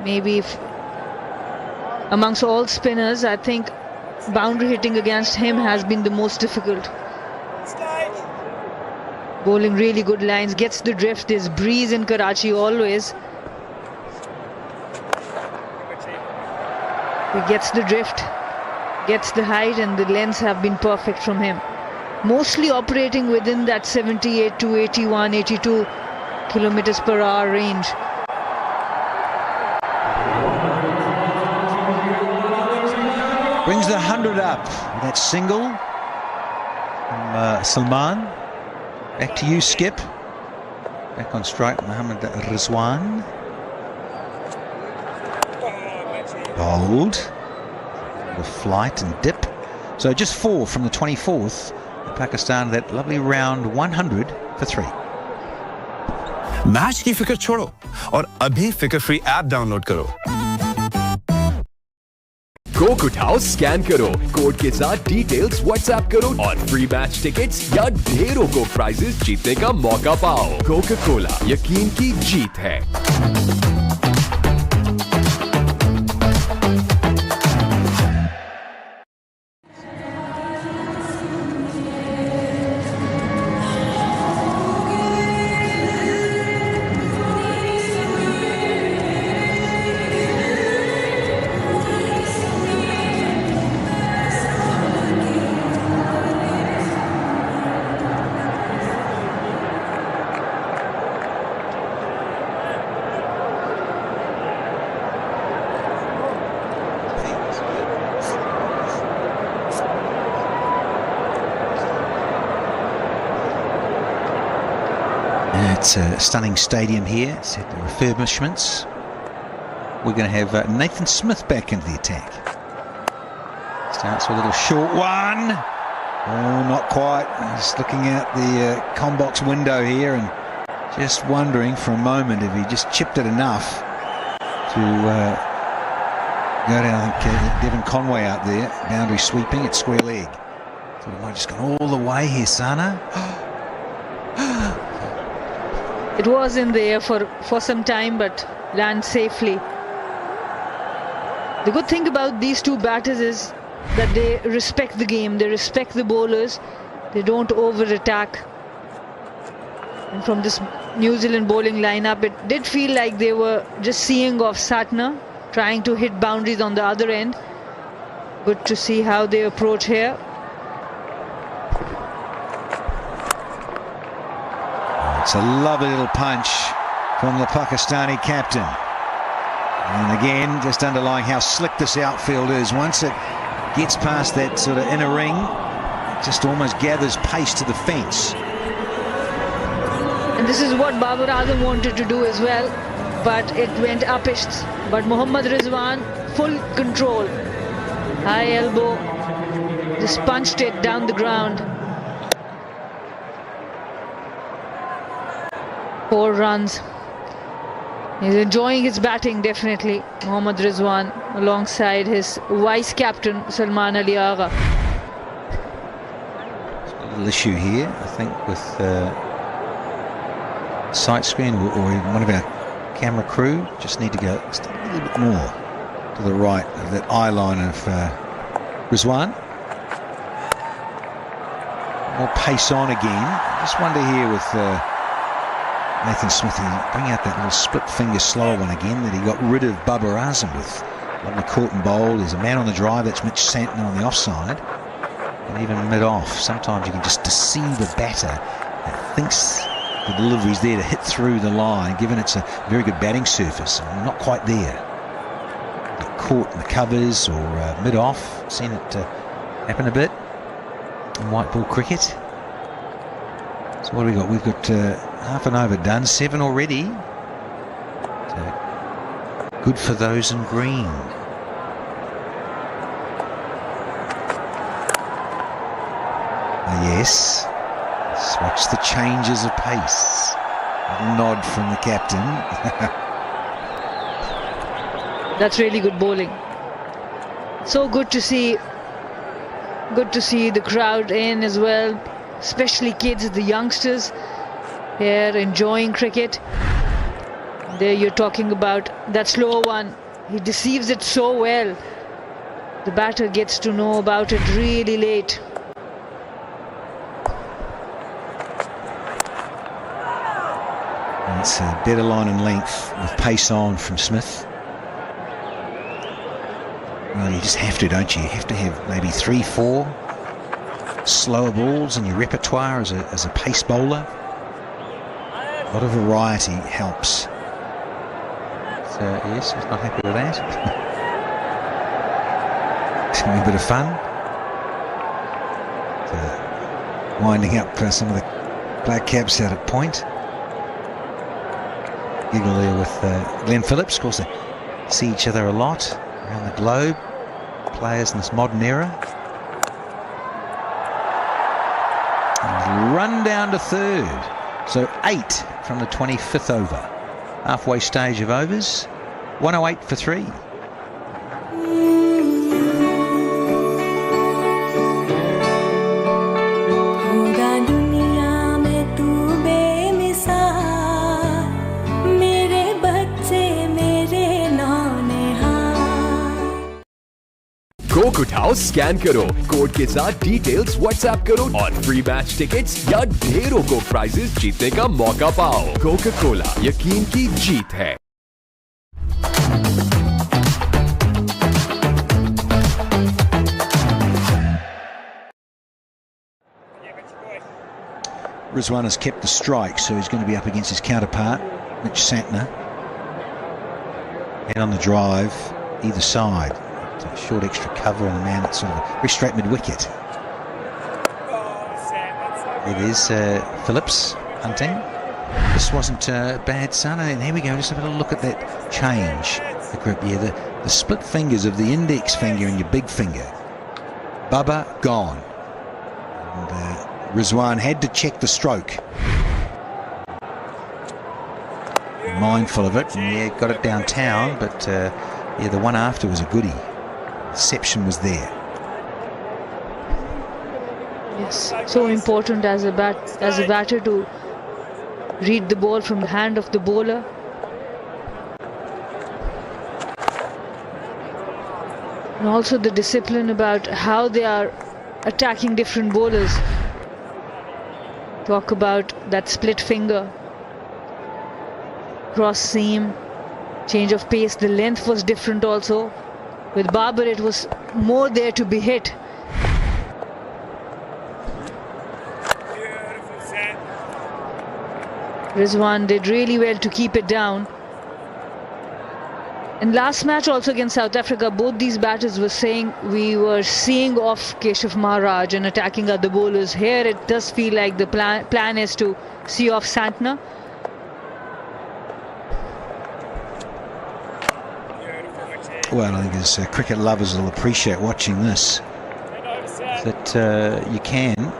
Maybe if amongst all spinners, I think boundary hitting against him has been the most difficult. Bowling really good lines, gets the drift. There's breeze in Karachi always. He gets the drift, gets the height, and the lengths have been perfect from him. Mostly operating within that 78 to 81, 82 kilometers per hour range. Brings the 100 up. That single from Salman. Back to you, Skip. Back on strike, Mohammad Rizwan. Bold. The flight and dip. So just 4 from the 24th. Pakistan, that lovely round 100 for 3. Match की फिक्र छोड़ो और अभी फिकर free app download करो। Coke उठाओ, scan करो, code के साथ डिटेल्स व्हाट्सएप करो और फ्री मैच टिकट्स या ढेरों कोक प्राइजेस जीतने का मौका पाओ। कोका कोला, यकीन की जीत है। It's a stunning stadium here. It's had the refurbishments. We're going to have Nathan Smith back into the attack. Starts with a little short one. Oh, not quite. Just looking out the combox window here and just wondering for a moment if he just chipped it enough to go down. I think Devon Conway out there, boundary sweeping at square leg. So he might have just gone all the way here, Sana. It was in the air for some time, but lands safely. The good thing about these two batters is that they respect the game, they respect the bowlers, they don't over-attack. And from this New Zealand bowling lineup, it did feel like they were just seeing off Satner, trying to hit boundaries on the other end. Good to see how they approach here. It's a lovely little punch from the Pakistani captain. And again, just underlying how slick this outfield is. Once it gets past that sort of inner ring, it just almost gathers pace to the fence. And this is what Babar Azam wanted to do as well, but it went upish. But Mohammad Rizwan, full control. High elbow, just punched it down the ground. 4 runs. He's enjoying his batting, definitely, Mohammad Rizwan, alongside his vice captain Salman Ali Agha. A little issue here, I think, with sight screen or one of our camera crew. Just need to go just a little bit more to the right of that eye line of Rizwan. More pace on again. I just wonder here with Nathan Smith, bring out that little split finger slower one again that he got rid of Babar Azam with. Lovely caught and bowled. There's a man on the drive, that's Mitch Santner on the offside. And even mid-off, sometimes you can just deceive a batter that thinks the delivery's there to hit through the line, given it's a very good batting surface. And not quite there. Get caught in the covers or mid-off. Seen it happen a bit in white ball cricket. So what have we got? We've got half an over done, 7 already. So good for those in green. Yes. Let's watch the changes of pace. A little nod from the captain. That's really good bowling. So good to see. Good to see the crowd in as well, especially kids, the youngsters here enjoying cricket. There you're talking about that slower one. He deceives it so well. the batter gets to know about it really late. And it's a better line and length with pace on from Smith. Well, you just have to, don't you? You have to have maybe 3-4 slower balls in your repertoire as a pace bowler. A lot of variety helps. So yes, he's not happy with that. It's going to be a bit of fun. So, winding up some of the black caps out at point. Giggle there with Glenn Phillips. Of course, they see each other a lot around the globe. Players in this modern era. And run down to third. So 8 from the 25th over. Halfway stage of overs. 108 for 3. Coke उठाओ, scan करो, code के साथ details WhatsApp करो और free match tickets या ढेरों Coke prices जीतने का मौका पाओ। कोका कोला, यकीन की जीत है। Rizwan has kept the strike, so he's going to be up against his counterpart, Mitch Santner. And on the drive, either side. A short extra cover on the man at sort of a very straight mid-wicket. It is Phillips hunting. This wasn't bad, son. And here we go. Just have a look at that change. The grip, yeah, the split fingers of the index finger and your big finger. Bubba gone. And Rizwan had to check the stroke. Mindful of it, and yeah, got it downtown, but yeah, the one after was a goodie. Deception was there. Yes, so important as a batter to read the ball from the hand of the bowler. And also the discipline about how they are attacking different bowlers. Talk about that split finger, cross seam, change of pace. The length was different also. With Babar, it was more there to be hit. Rizwan did really well to keep it down. And last match also against South Africa, both these batters were saying we were seeing off Keshav Maharaj and attacking other bowlers. Here it does feel like the plan is to see off Santner. Well, I think as cricket lovers will appreciate watching this, that you can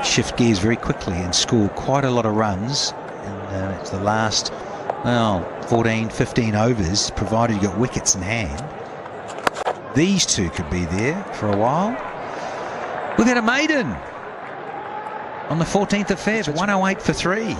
shift gears very quickly and score quite a lot of runs. And it's the last, well, 14, 15 overs, provided you got wickets in hand. These two could be there for a while. We've had a maiden on the 14th of Feb, 108 for 3.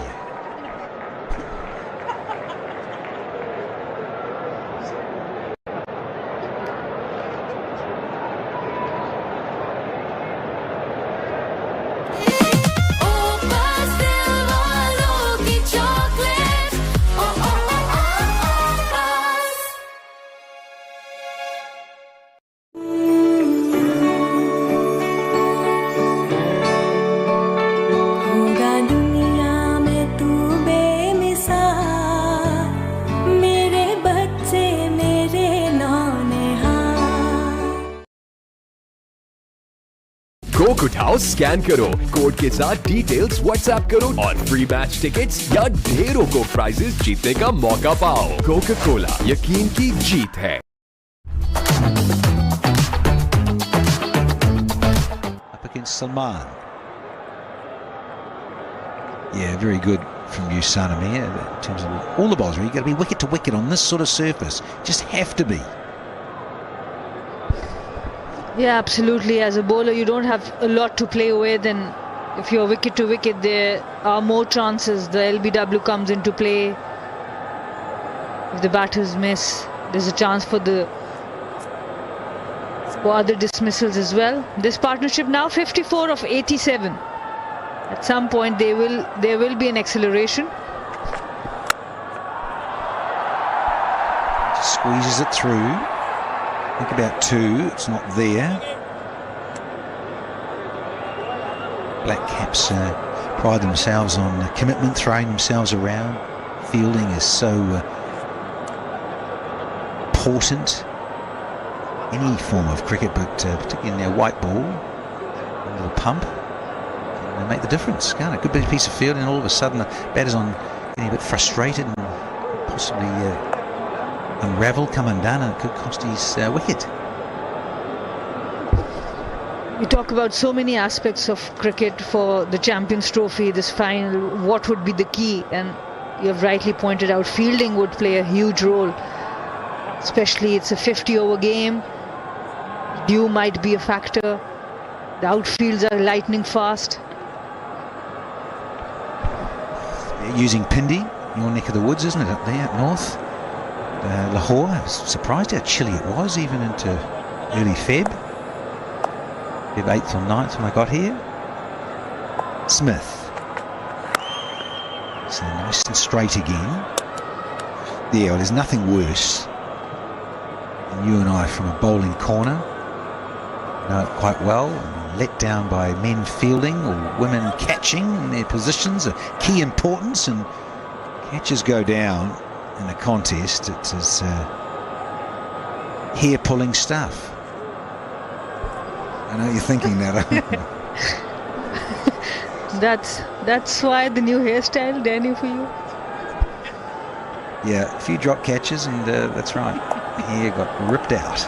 Coke उठाओ, scan करो, code के साथ details WhatsApp करो और free match tickets या ढेरों Coke prices जीतने का मौका पाओ। कोका कोला, यकीन की जीत है। Up against Salman. Yeah, very good from you, Sanamir, in terms of all the balls. You've got to be wicket to wicket on this sort of surface. Just have to be. Yeah, absolutely. As a bowler, you don't have a lot to play with, and if you're wicket to wicket, there are more chances. The LBW comes into play. If the batters miss, there's a chance for the or other dismissals as well. This partnership now 54 of 87. At some point there will be an acceleration. Just squeezes it through. Think about 2. It's not there. Black Caps pride themselves on commitment, throwing themselves around. Fielding is so important. Any form of cricket, but particularly in their white ball, a little pump, can make the difference. Can't it? Good big piece of fielding, and all of a sudden the batter's on getting a bit frustrated and possibly unravel, come undone, and it could cost his wicket. We talk about so many aspects of cricket for the Champions Trophy, this final, what would be the key, and you have rightly pointed out fielding would play a huge role, especially it's a 50-over game. Dew might be a factor. The outfields are lightning fast. Using Pindi, your neck of the woods, isn't it, up there, up north? Lahore, I was surprised how chilly it was, even into early Feb 8th or 9th when I got here. Smith. So nice and straight again. Yeah, well, there's nothing worse than you and I from a bowling corner. Know it quite well. Let down by men fielding or women catching in their positions of key importance, and catches go down in a contest. It is hair-pulling stuff. I know you're thinking that. That's why the new hairstyle, Danny, for you. Yeah, a few drop catches, and that's right. Hair got ripped out.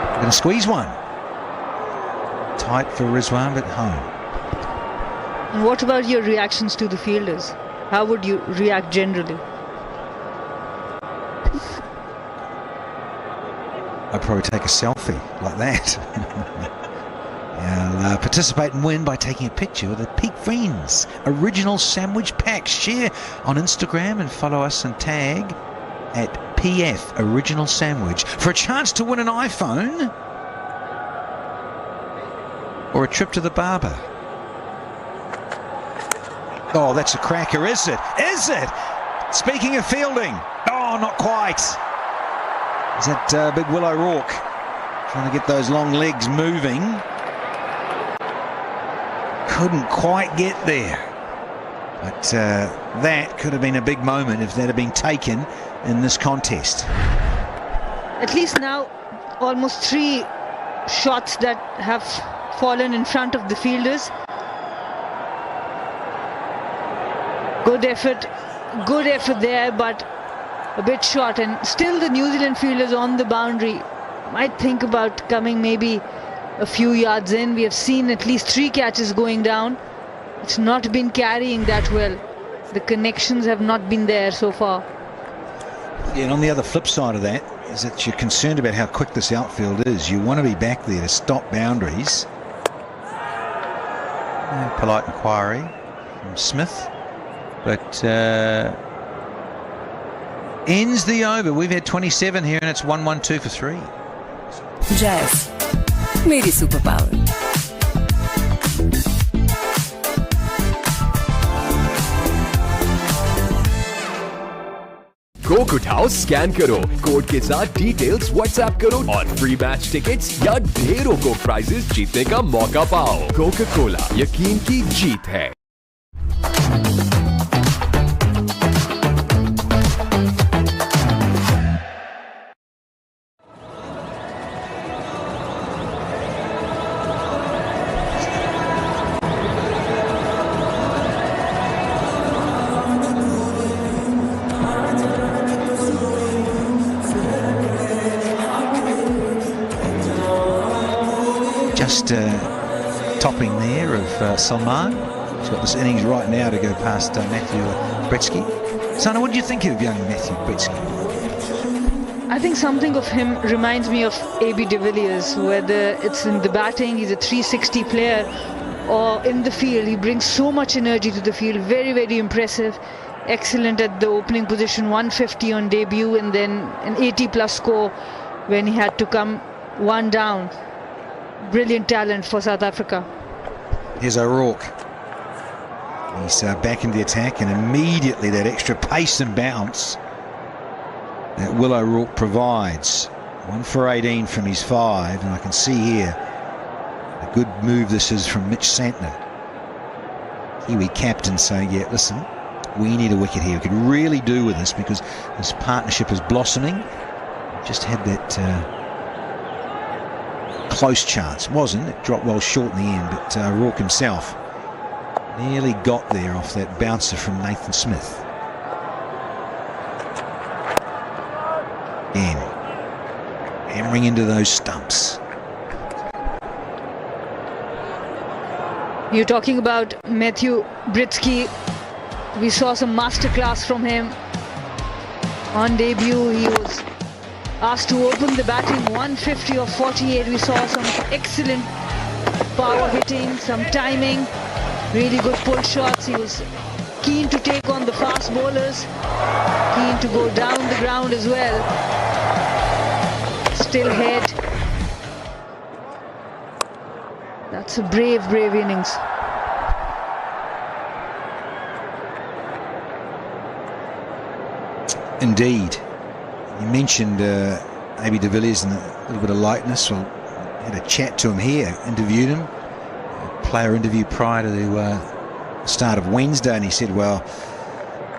We're going to squeeze one. Tight for Rizwan, but home. And what about your reactions to the fielders? How would you react generally? I'd probably take a selfie like that. I'll participate and win by taking a picture with the Peak Friends original sandwich packs. Share on Instagram and follow us and tag at PF Original Sandwich for a chance to win an iPhone or a trip to the barber. Oh, that's a cracker, is it? Is it? Speaking of fielding, oh, not quite. Is that big Will O'Rourke trying to get those long legs moving? Couldn't quite get there. But that could have been a big moment if that had been taken in this contest. At least now, almost 3 shots that have fallen in front of the fielders. Good effort there, but a bit short, and still the New Zealand fielders on the boundary might think about coming maybe a few yards in. We have seen at least 3 catches going down. It's not been carrying that well. The connections have not been there so far. Yeah, and on the other flip side of that is that you're concerned about how quick this outfield is. You want to be back there to stop boundaries. Polite inquiry from Smith, but ends the over. We've had 27 here, and it's 1-1-2 for 3. Jazz, मेरी super power. Coke उठाओ, scan करो, code के साथ details WhatsApp करो और free match tickets या ढेरों Coke prices जीतने का मौका पाओ. कोका कोला, यकीन की जीत है. Just topping there of Salman. He's got this innings right now to go past Matthew Bretsky. Sana, what do you think of young Matthew Bretsky? I think something of him reminds me of AB de Villiers, whether it's in the batting, he's a 360 player, or in the field, he brings so much energy to the field, very, very impressive. excellent at the opening position, 150 on debut, and then an 80+ score when he had to come one down. Brilliant talent for South Africa. Here's O'Rourke. He's back into the attack, and immediately that extra pace and bounce that Will O'Rourke provides. 1 for 18 from his 5, and I can see here a good move this is from Mitch Santner, Kiwi captain, saying, yeah, listen, we need a wicket here. We could really do with this because this partnership is blossoming. Just had that close chance. Wasn't. It dropped well short in the end, but O'Rourke himself nearly got there off that bouncer from Nathan Smith. Again, hammering into those stumps. You're talking about Matthew Britsky. We saw some masterclass from him. On debut, he was asked to open the batting, 150 of 48. We saw some excellent power hitting, some timing, really good pull shots. He was keen to take on the fast bowlers, keen to go down the ground as well. Still head. That's a brave innings. Indeed. You mentioned AB de Villiers and a little bit of lightness. Well, I had a chat to him here, interviewed him, a player interview prior to the start of Wednesday, and he said, well,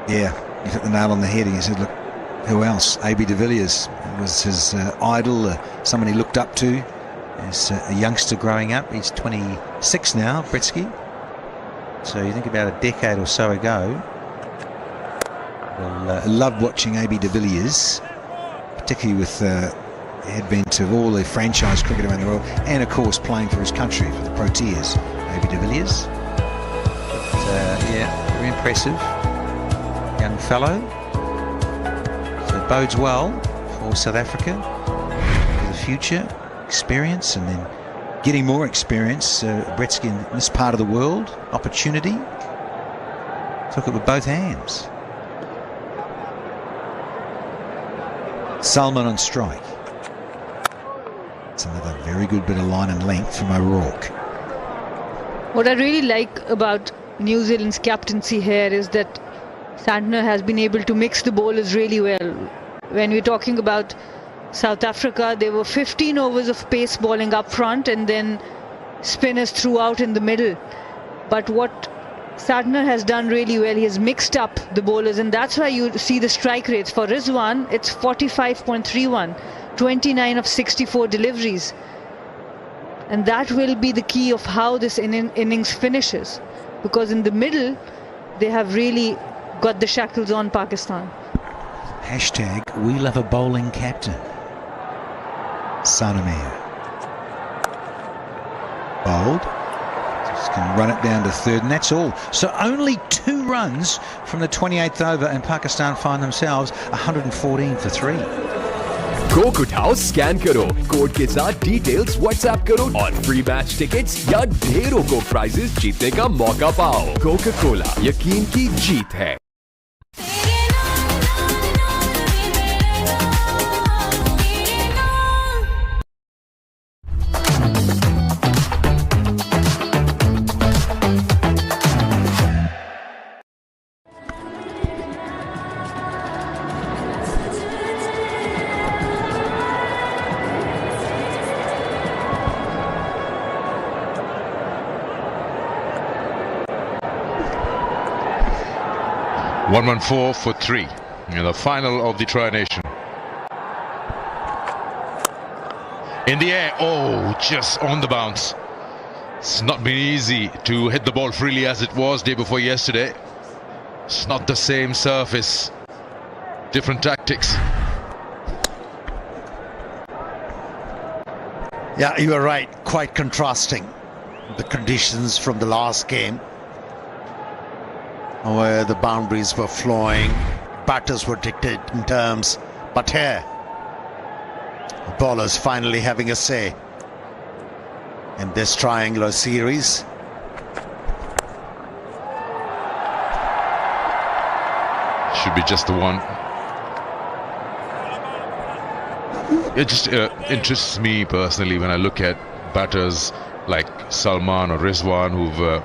yeah, you hit the nail on the head. And he said, look, who else? AB de Villiers was his idol, someone he looked up to as a youngster growing up. He's 26 now, Britsky. So you think about a decade or so ago. Well, loved watching AB de Villiers, particularly with the advent of all the franchise cricket around the world, and of course playing for his country, for the Proteas, AB de Villiers. But, yeah, very impressive young fellow. So it bodes well for South Africa for the future, experience, and then getting more experience. Britsky in this part of the world, opportunity. Took it with both hands. Salman on strike. It's another very good bit of line and length from O'Rourke. What I really like about New Zealand's captaincy here is that Santner has been able to mix the bowlers really well. When we're talking about South Africa, there were 15 overs of pace bowling up front and then spinners throughout in the middle. But what Santner has done really well, he has mixed up the bowlers, and that's why you see the strike rates. For Rizwan, it's 45.31, 29 of 64 deliveries. And that will be the key of how this innings finishes. Because in the middle, they have really got the shackles on Pakistan. Hashtag we love a bowling captain. Sanamir. Bowled. Just can run it down to third, and that's all. So only 2 runs from the 28th over, and Pakistan find themselves 114 for 3. Coke उठाओ, scan करो, code के साथ details WhatsApp करो और free match tickets या ढेरों Coke prices जीतने का मौका पाओ। कोका कोला, यकीन की जीत है। .114 for 3 in the final of the Tri-Nation. In the air, oh, just on the bounce. It's not been easy to hit the ball freely as it was day before yesterday. It's not the same surface, different tactics. Yeah, you are right, quite contrasting the conditions from the last game, where the boundaries were flowing, batters were dictating terms, but here, bowlers finally having a say in this triangular series. should be just the one. It just interests me personally when I look at batters like Salman or Rizwan who've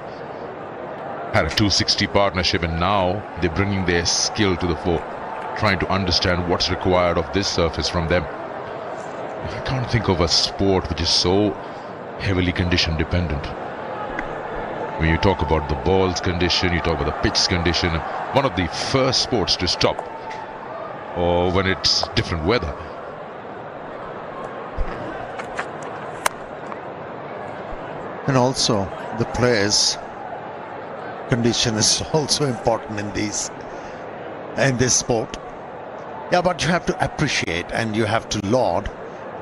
had a 260 partnership, and now they're bringing their skill to the fore, trying to understand what's required of this surface from them. I can't think of a sport which is so heavily condition dependent. When you talk about the ball's condition, you talk about the pitch's condition, one of the first sports to stop, or when it's different weather. And also the players' condition is also important in this sport. Yeah, but you have to appreciate and you have to laud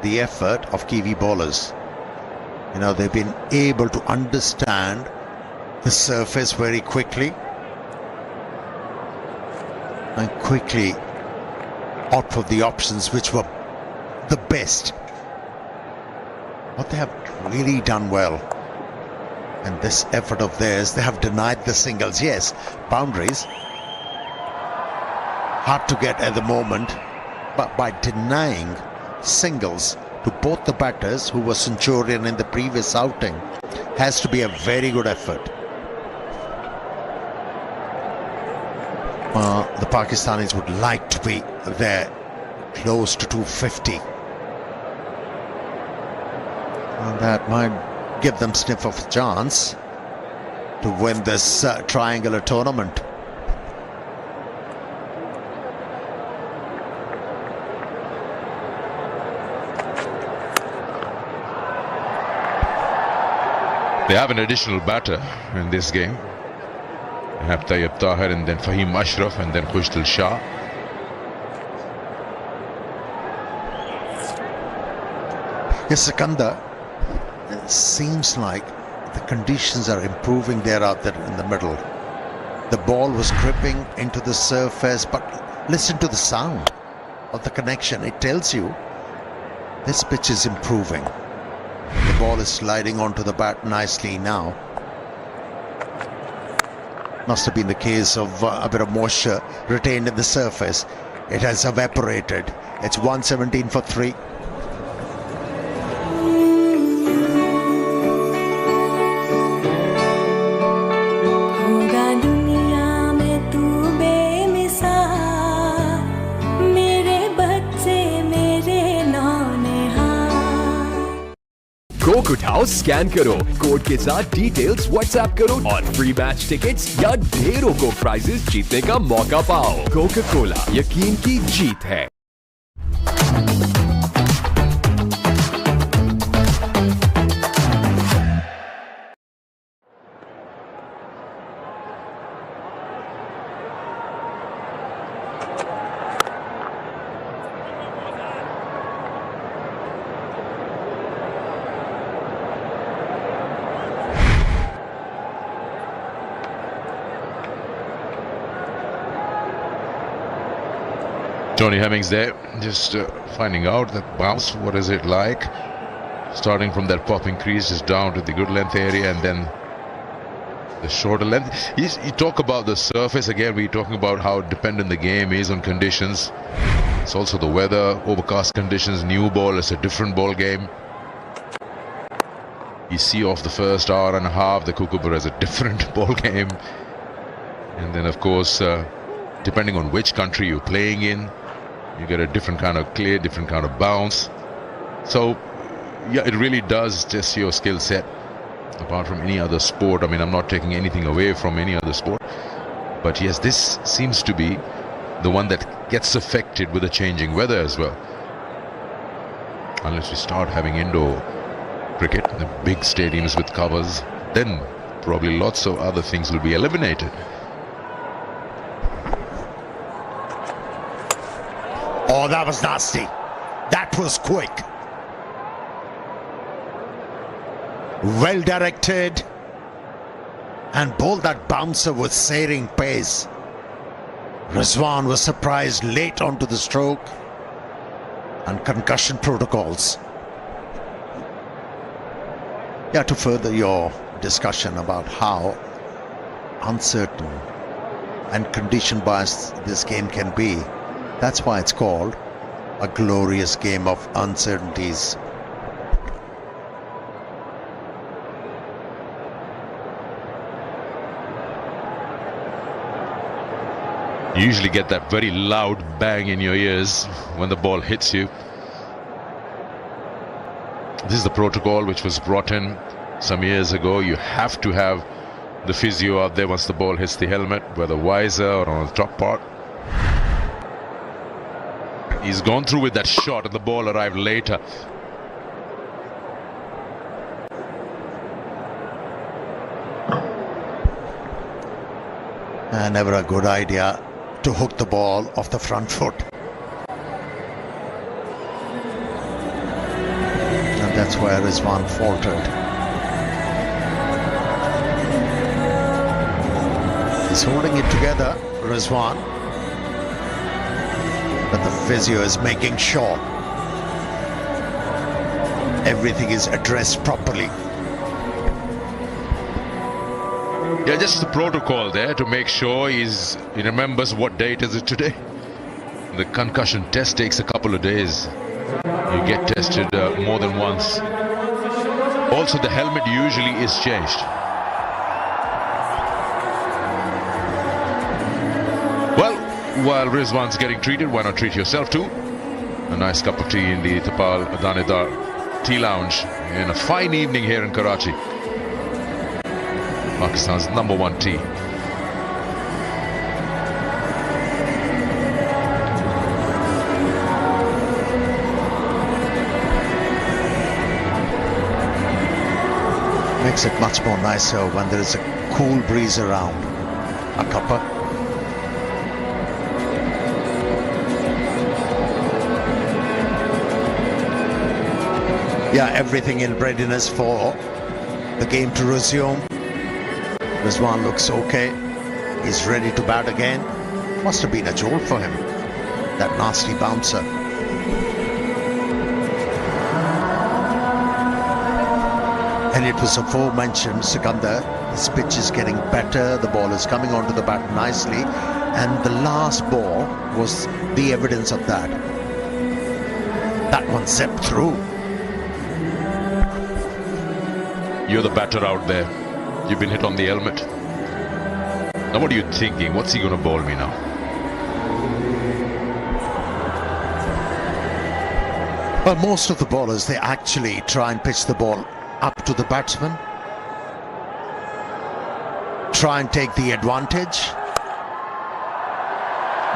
the effort of Kiwi bowlers. You know, they've been able to understand the surface very quickly and quickly opt for the options which were the best. But they have really done well. And this effort of theirs, they have denied the singles. Yes, boundaries hard to get at the moment, but by denying singles to both the batters who were centurion in the previous outing has to be a very good effort. The Pakistanis would like to be there close to 250. And that might give them sniff of a chance to win this triangular tournament. They have an additional batter in this game. They have Tayyib Tahir and then Fahim Ashraf and then Khushdil Shah. Yes, Sikandar, it seems like the conditions are improving there out there in the middle. The ball was gripping into the surface, but listen to the sound of the connection. It tells you this pitch is improving. The ball is sliding onto the bat nicely now. Must have been the case of a bit of moisture retained in the surface. It has evaporated. It's 117 for 3. Coke उठाओ, scan करो, code के साथ details WhatsApp करो और free match tickets या ढेरों Coke prices जीतने का मौका पाओ। कोका कोला, यकीन की जीत है। Johnny Hemmings there, just finding out that bounce, what is it like? Starting from that popping crease just down to the good length area and then the shorter length. You talk about the surface again, we're talking about how dependent the game is on conditions. It's also the weather, overcast conditions, new ball, it's a different ball game. You see off the first hour and a half, the Kookaburra is a different ball game. And then of course, depending on which country you're playing in, you get a different kind of clear, different kind of bounce. So yeah, it really does test your skill set apart from any other sport. I mean, I'm not taking anything away from any other sport, but yes, this seems to be the one that gets affected with the changing weather as well. Unless we start having indoor cricket, the big stadiums with covers, then probably lots of other things will be eliminated. Oh, that was nasty. That was quick. Well directed. And bowled that bouncer with searing pace. Rizwan was surprised late onto the stroke. And concussion protocols. Yeah, to further your discussion about how uncertain and condition biased this game can be. That's why it's called a glorious game of uncertainties. You usually get that very loud bang in your ears when the ball hits you. This is the protocol which was brought in some years ago. You have to have the physio out there once the ball hits the helmet, whether visor or on the top part. He's gone through with that shot and the ball arrived later. Never a good idea to hook the ball off the front foot. And that's where Rizwan faltered. He's holding it together, Rizwan. But the physio is making sure everything is addressed properly. Yeah, just the protocol there to make sure he remembers what date is it today. The concussion test takes a couple of days. You get tested more than once. Also, the helmet usually is changed. Well, while Rizwan's getting treated, why not treat yourself too? A nice cup of tea in the Tapal Danedar Tea Lounge in a fine evening here in Karachi. Pakistan's #1 tea. Makes it much more nicer when there is a cool breeze around. A cuppa. Yeah, everything in readiness for the game to resume. Rizwan looks okay. He's ready to bat again. Must have been a jolt for him, that nasty bouncer. And it was aforementioned, Sikandar, this pitch is getting better, the ball is coming onto the bat nicely, and the last ball was the evidence of that. That one zipped through. You're the batter out there. You've been hit on the helmet. Now what are you thinking? What's he going to bowl me now? Well, most of the bowlers, they actually try and pitch the ball up to the batsman. Try and take the advantage.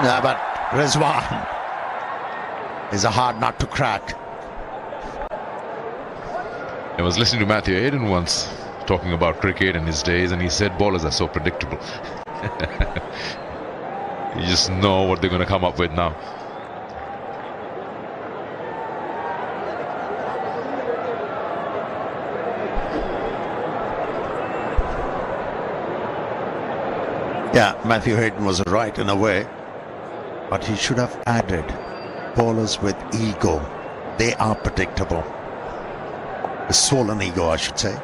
No, but Rizwan is a hard nut to crack. I was listening to Matthew Hayden once talking about cricket in his days, and he said bowlers are so predictable. You just know what they're going to come up with now. Yeah, Matthew Hayden was right in a way, but he should have added bowlers with ego. They are predictable. A swollen ego, I should say.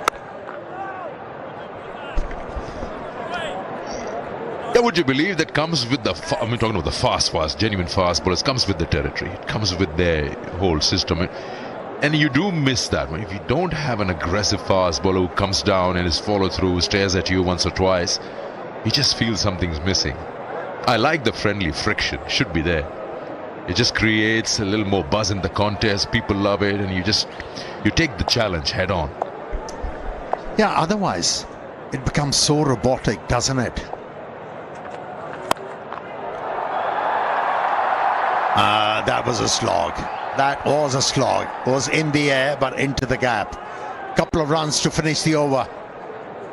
Yeah, would you believe that comes with the, I'm talking about the fast, genuine fast bowlers, comes with the territory. It comes with their whole system. And you do miss that. If you don't have an aggressive fast bowler who comes down and is followed through, stares at you once or twice, you just feel something's missing. I like the friendly friction, should be there. It just creates a little more buzz in the contest. People love it, and you take the challenge head on. Yeah, otherwise it becomes so robotic, doesn't it? That was a slog. That was a slog. It was in the air, but into the gap. Couple of runs to finish the over.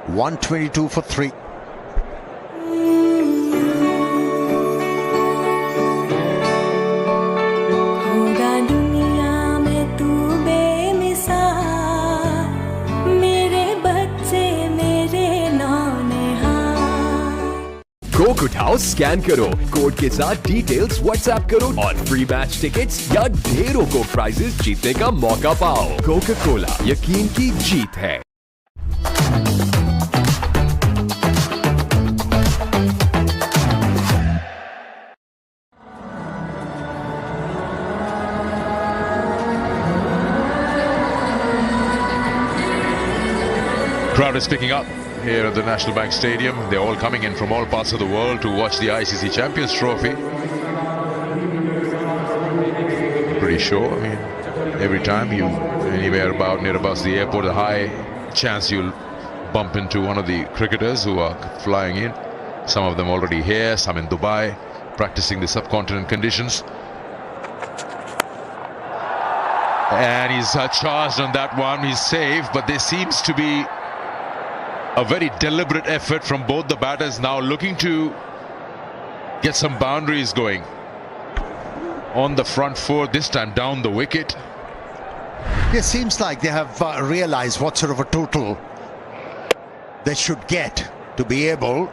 122 for 3. Coke उठाओ, scan करो, code के साथ details WhatsApp करो और free match tickets या ढेरों Coke prices जीतने का मौका पाओ। कोका कोला, यकीन की जीत है। crowd is picking up here at the National Bank Stadium. They're all coming in from all parts of the world to watch the ICC Champions Trophy. Pretty sure, I mean, every time you anywhere about near about the airport, a high chance you'll bump into one of the cricketers who are flying in. Some of them already here, some in Dubai, practicing the subcontinent conditions. And he's charged on that one. He's safe, but there seems to be a very deliberate effort from both the batters now, looking to get some boundaries going on the front foot, this time down the wicket. It seems like they have realized what sort of a total they should get to be able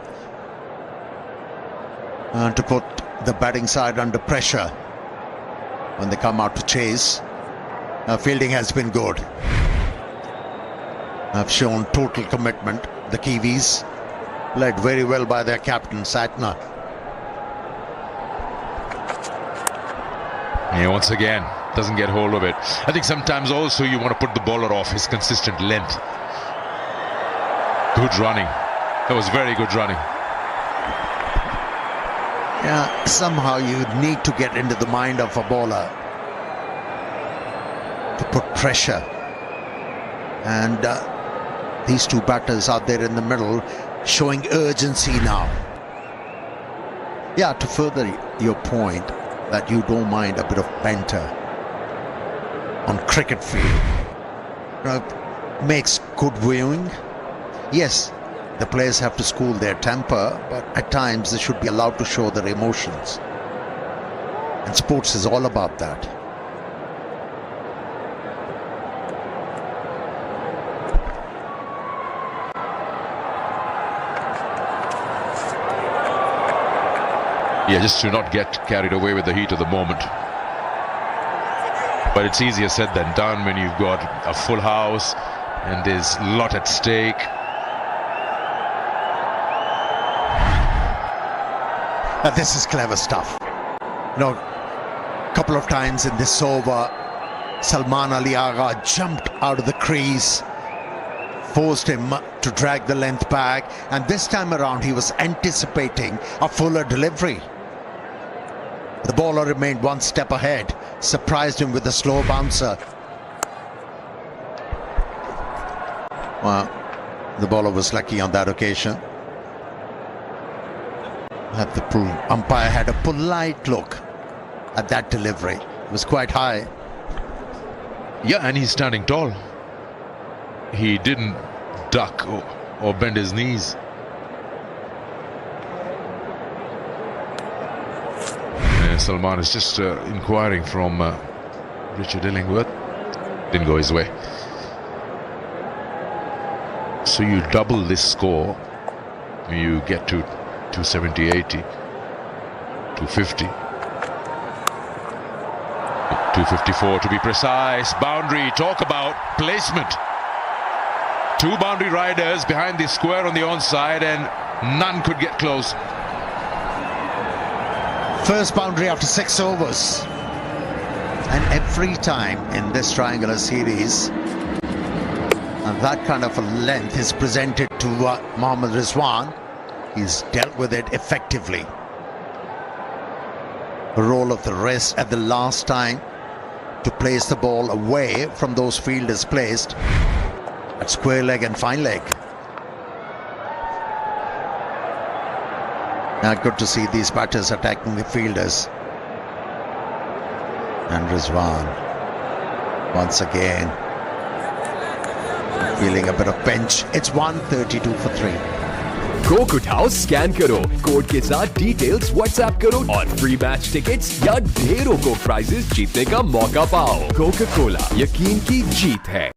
to put the batting side under pressure when they come out to chase. Fielding has been good. Have shown total commitment. The Kiwis, led very well by their captain Santner. Yeah, once again, doesn't get hold of it. I think sometimes also you want to put the bowler off his consistent length. Good running. That was very good running. Yeah, somehow you need to get into the mind of a bowler to put pressure. And these two batters out there in the middle showing urgency now. Yeah, to further your point that you don't mind a bit of banter on cricket field, makes good viewing. Yes, the players have to school their temper, but at times they should be allowed to show their emotions. And sports is all about that. Yeah, just to not get carried away with the heat of the moment. But it's easier said than done when you've got a full house and there's a lot at stake. This is clever stuff. You know, a couple of times in this over, Salman Ali Agha jumped out of the crease, forced him to drag the length back, and this time around he was anticipating a fuller delivery. The bowler remained one step ahead, surprised him with a slow bouncer. Well, the bowler was lucky on that occasion. The umpire had a polite look at that delivery. It was quite high. Yeah, and he's standing tall. He didn't duck or bend his knees. And Salman is just inquiring from Richard Illingworth. Didn't go his way. So you double this score, you get to 270, 80, 250, 254 to be precise. Boundary, talk about placement. Two boundary riders behind the square on the onside, and none could get close. First boundary after 6 overs. And every time in this triangular series, that kind of a length is presented to Mohammad Rizwan, he's dealt with it effectively. A roll of the wrist at the last time to place the ball away from those fielders placed at square leg and fine leg. Now good to see these batters attacking the fielders. And Rizwan once again feeling a bit of bench. It's 132 for 3. Coke उठाओ, scan करो, code के साथ details WhatsApp करो और free match tickets या ढेरों Coke prices जीतने का मौका पाओ। कोका कोला, यकीन की जीत है।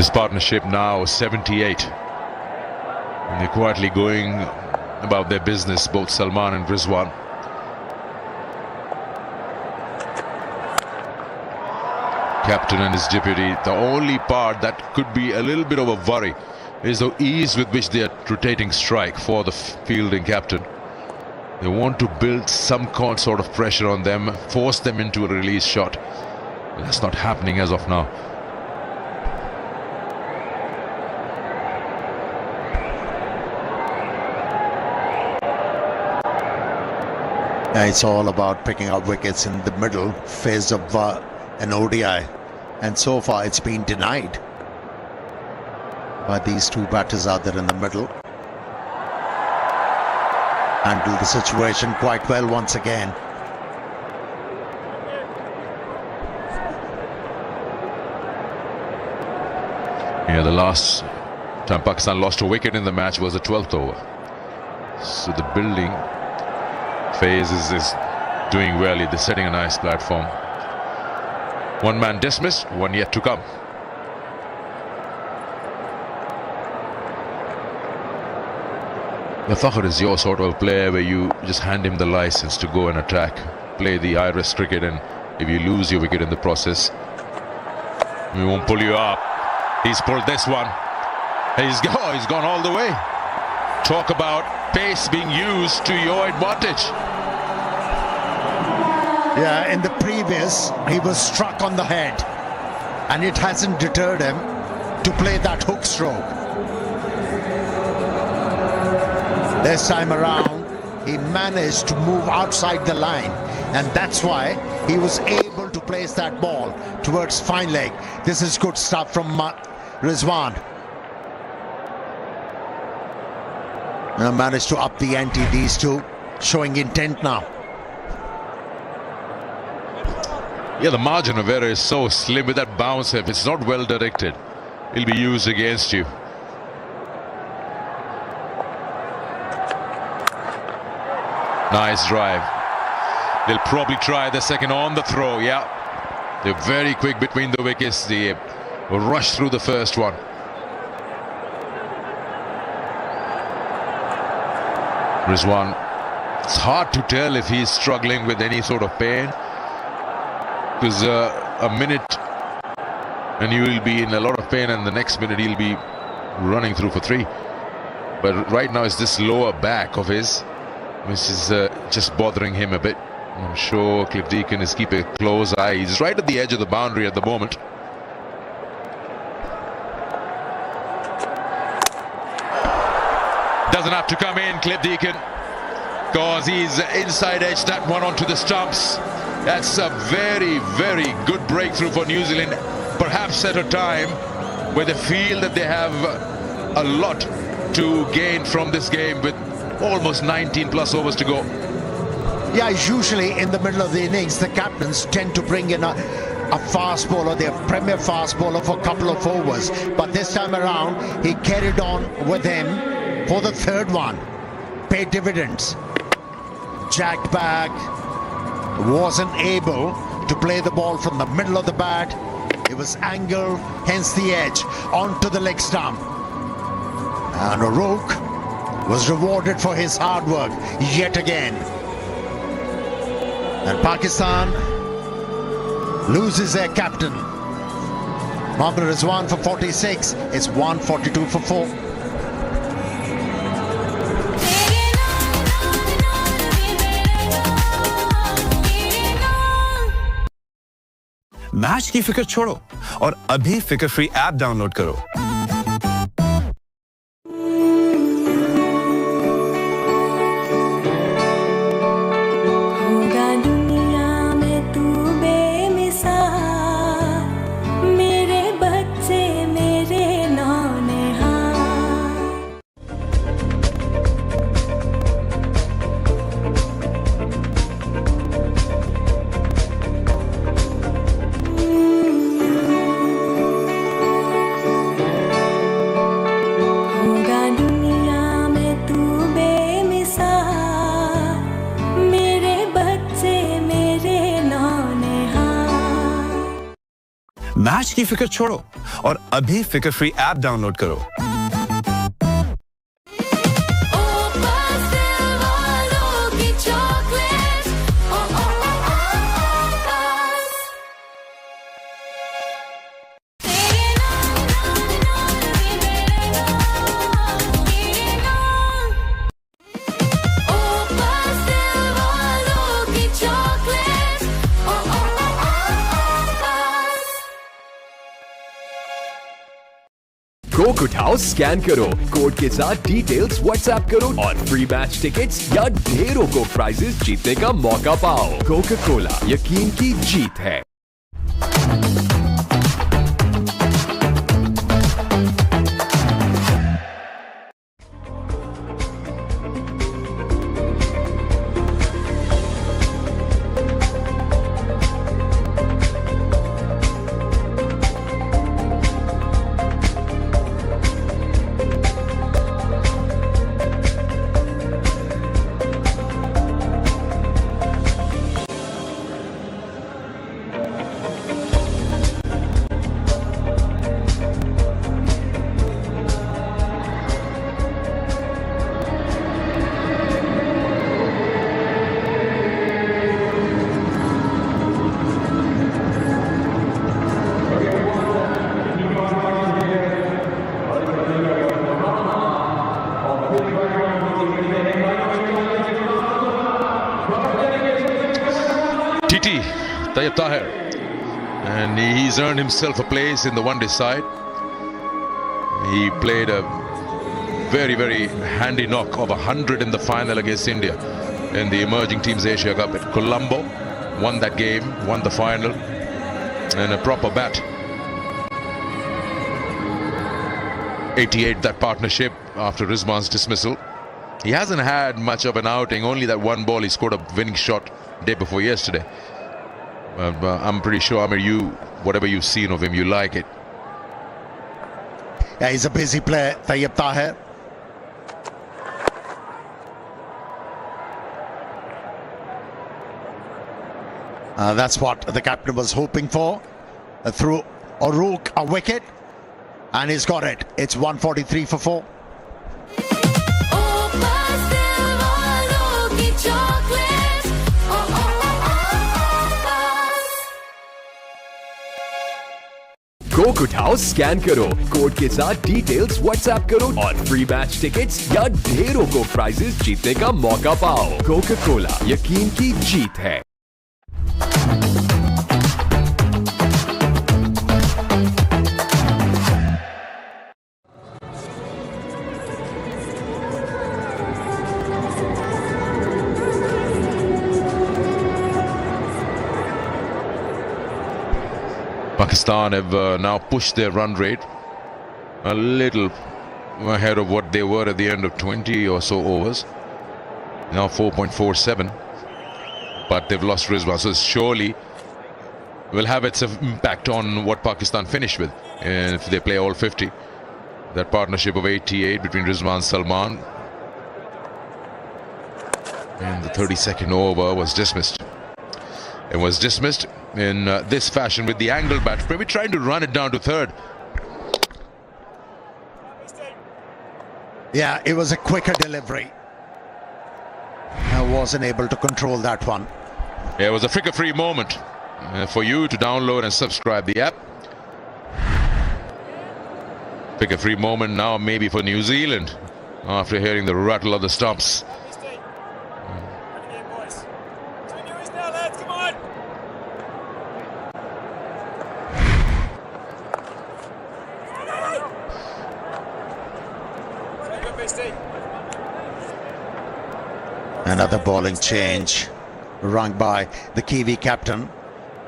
This partnership now 78. And they're quietly going about their business, both Salman and Rizwan. Captain and his deputy. The only part that could be a little bit of a worry is the ease with which they are rotating strike for the fielding captain. They want to build some sort of pressure on them, force them into a release shot. That's not happening as of now. It's all about picking up wickets in the middle phase of an ODI, and so far it's been denied by these two batters out there in the middle. Handled the situation quite well once again. Yeah, the last time Pakistan lost a wicket in the match was the 12th over. So the building phase is doing well. They're setting a nice platform. One man dismissed, one yet to come. Fakhar is your sort of player where you just hand him the license to go and attack, play the Irish cricket, and if you lose your wicket in the process, we won't pull you up. He's pulled this one. He's gone all the way. Talk about pace being used to your advantage. Yeah, in the previous, he was struck on the head, and it hasn't deterred him to play that hook stroke. This time around, he managed to move outside the line, and that's why he was able to place that ball towards fine leg. This is good stuff from Rizwan. And managed to up the ante, these two, showing intent now. Yeah, the margin of error is so slim with that bounce. If it's not well directed, it'll be used against you. Nice drive. They'll probably try the second on the throw. Yeah, they're very quick between the wickets. They rush through the first one. Rizwan, it's hard to tell if he's struggling with any sort of pain, because a minute and you will be in a lot of pain, and the next minute he'll be running through for three. But right now it's this lower back of his which is just bothering him a bit. I'm sure Cliff Deacon is keeping a close eye. He's right at the edge of the boundary at the moment. Doesn't have to come in, Cliff Deacon, because he's inside edge that one onto the stumps. That's a very, very good breakthrough for New Zealand, perhaps at a time where they feel that they have a lot to gain from this game with almost 19 plus overs to go. Yeah, usually in the middle of the innings, the captains tend to bring in a fast bowler, their premier fast bowler, for a couple of overs. But this time around, he carried on with him for the third one. Paid dividends. Jacked back. Wasn't able to play the ball from the middle of the bat. It was angled, hence the edge, onto the leg stump. And O'Rourke was rewarded for his hard work yet again. And Pakistan loses their captain. Mohammad Rizwan for 46. It's 142 for 4. Match की फिक्र छोड़ो और अभी फिक्र free app download करो। Match की फिक्र छोड़ो और अभी फिकर फ्री ऐप डाउनलोड करो। कोक उठाओ, स्कैन करो, कोड के साथ डिटेल्स व्हाट्सएप करो और फ्री मैच टिकट्स या ढेरों कोक प्राइजेस जीतने का मौका पाओ। कोका कोला, यकीन की जीत है। TT, Tayyab Tahir, and he's earned himself a place in the one-day side. He played a very, very handy knock of 100 in the final against India in the Emerging Teams Asia Cup at Colombo. Won that game, won the final, and a proper bat. 88, that partnership after Rizwan's dismissal. He hasn't had much of an outing, only that one ball he scored a winning shot day before yesterday. I'm pretty sure, Amir, whatever you've seen of him, you like it. Yeah, he's a busy player, Tayyab Tahir. That's what the captain was hoping for. Through Arouk, a wicket, and he's got it. It's 143 for 4. Coke उठाओ, scan करो, code के साथ details WhatsApp करो और free match tickets या ढेरों Coke prices जीतने का मौका पाओ। कोका कोला, यकीन की जीत है। Pakistan have now pushed their run rate a little ahead of what they were at the end of 20 or so overs. Now 4.47, but they've lost Rizwan, so surely will have its impact on what Pakistan finish with if they play all 50. That partnership of 88 between Rizwan and Salman, and the 32nd over was dismissed. It was dismissed in this fashion with the angle bat. Maybe trying to run it down to third. Yeah, it was a quicker delivery. I wasn't able to control that one. Yeah, it was a flicker-free moment for you to download and subscribe the app. Flicker-free moment now maybe for New Zealand after hearing the rattle of the stumps. Another bowling change rung by the Kiwi captain,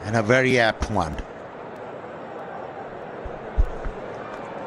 and a very apt one.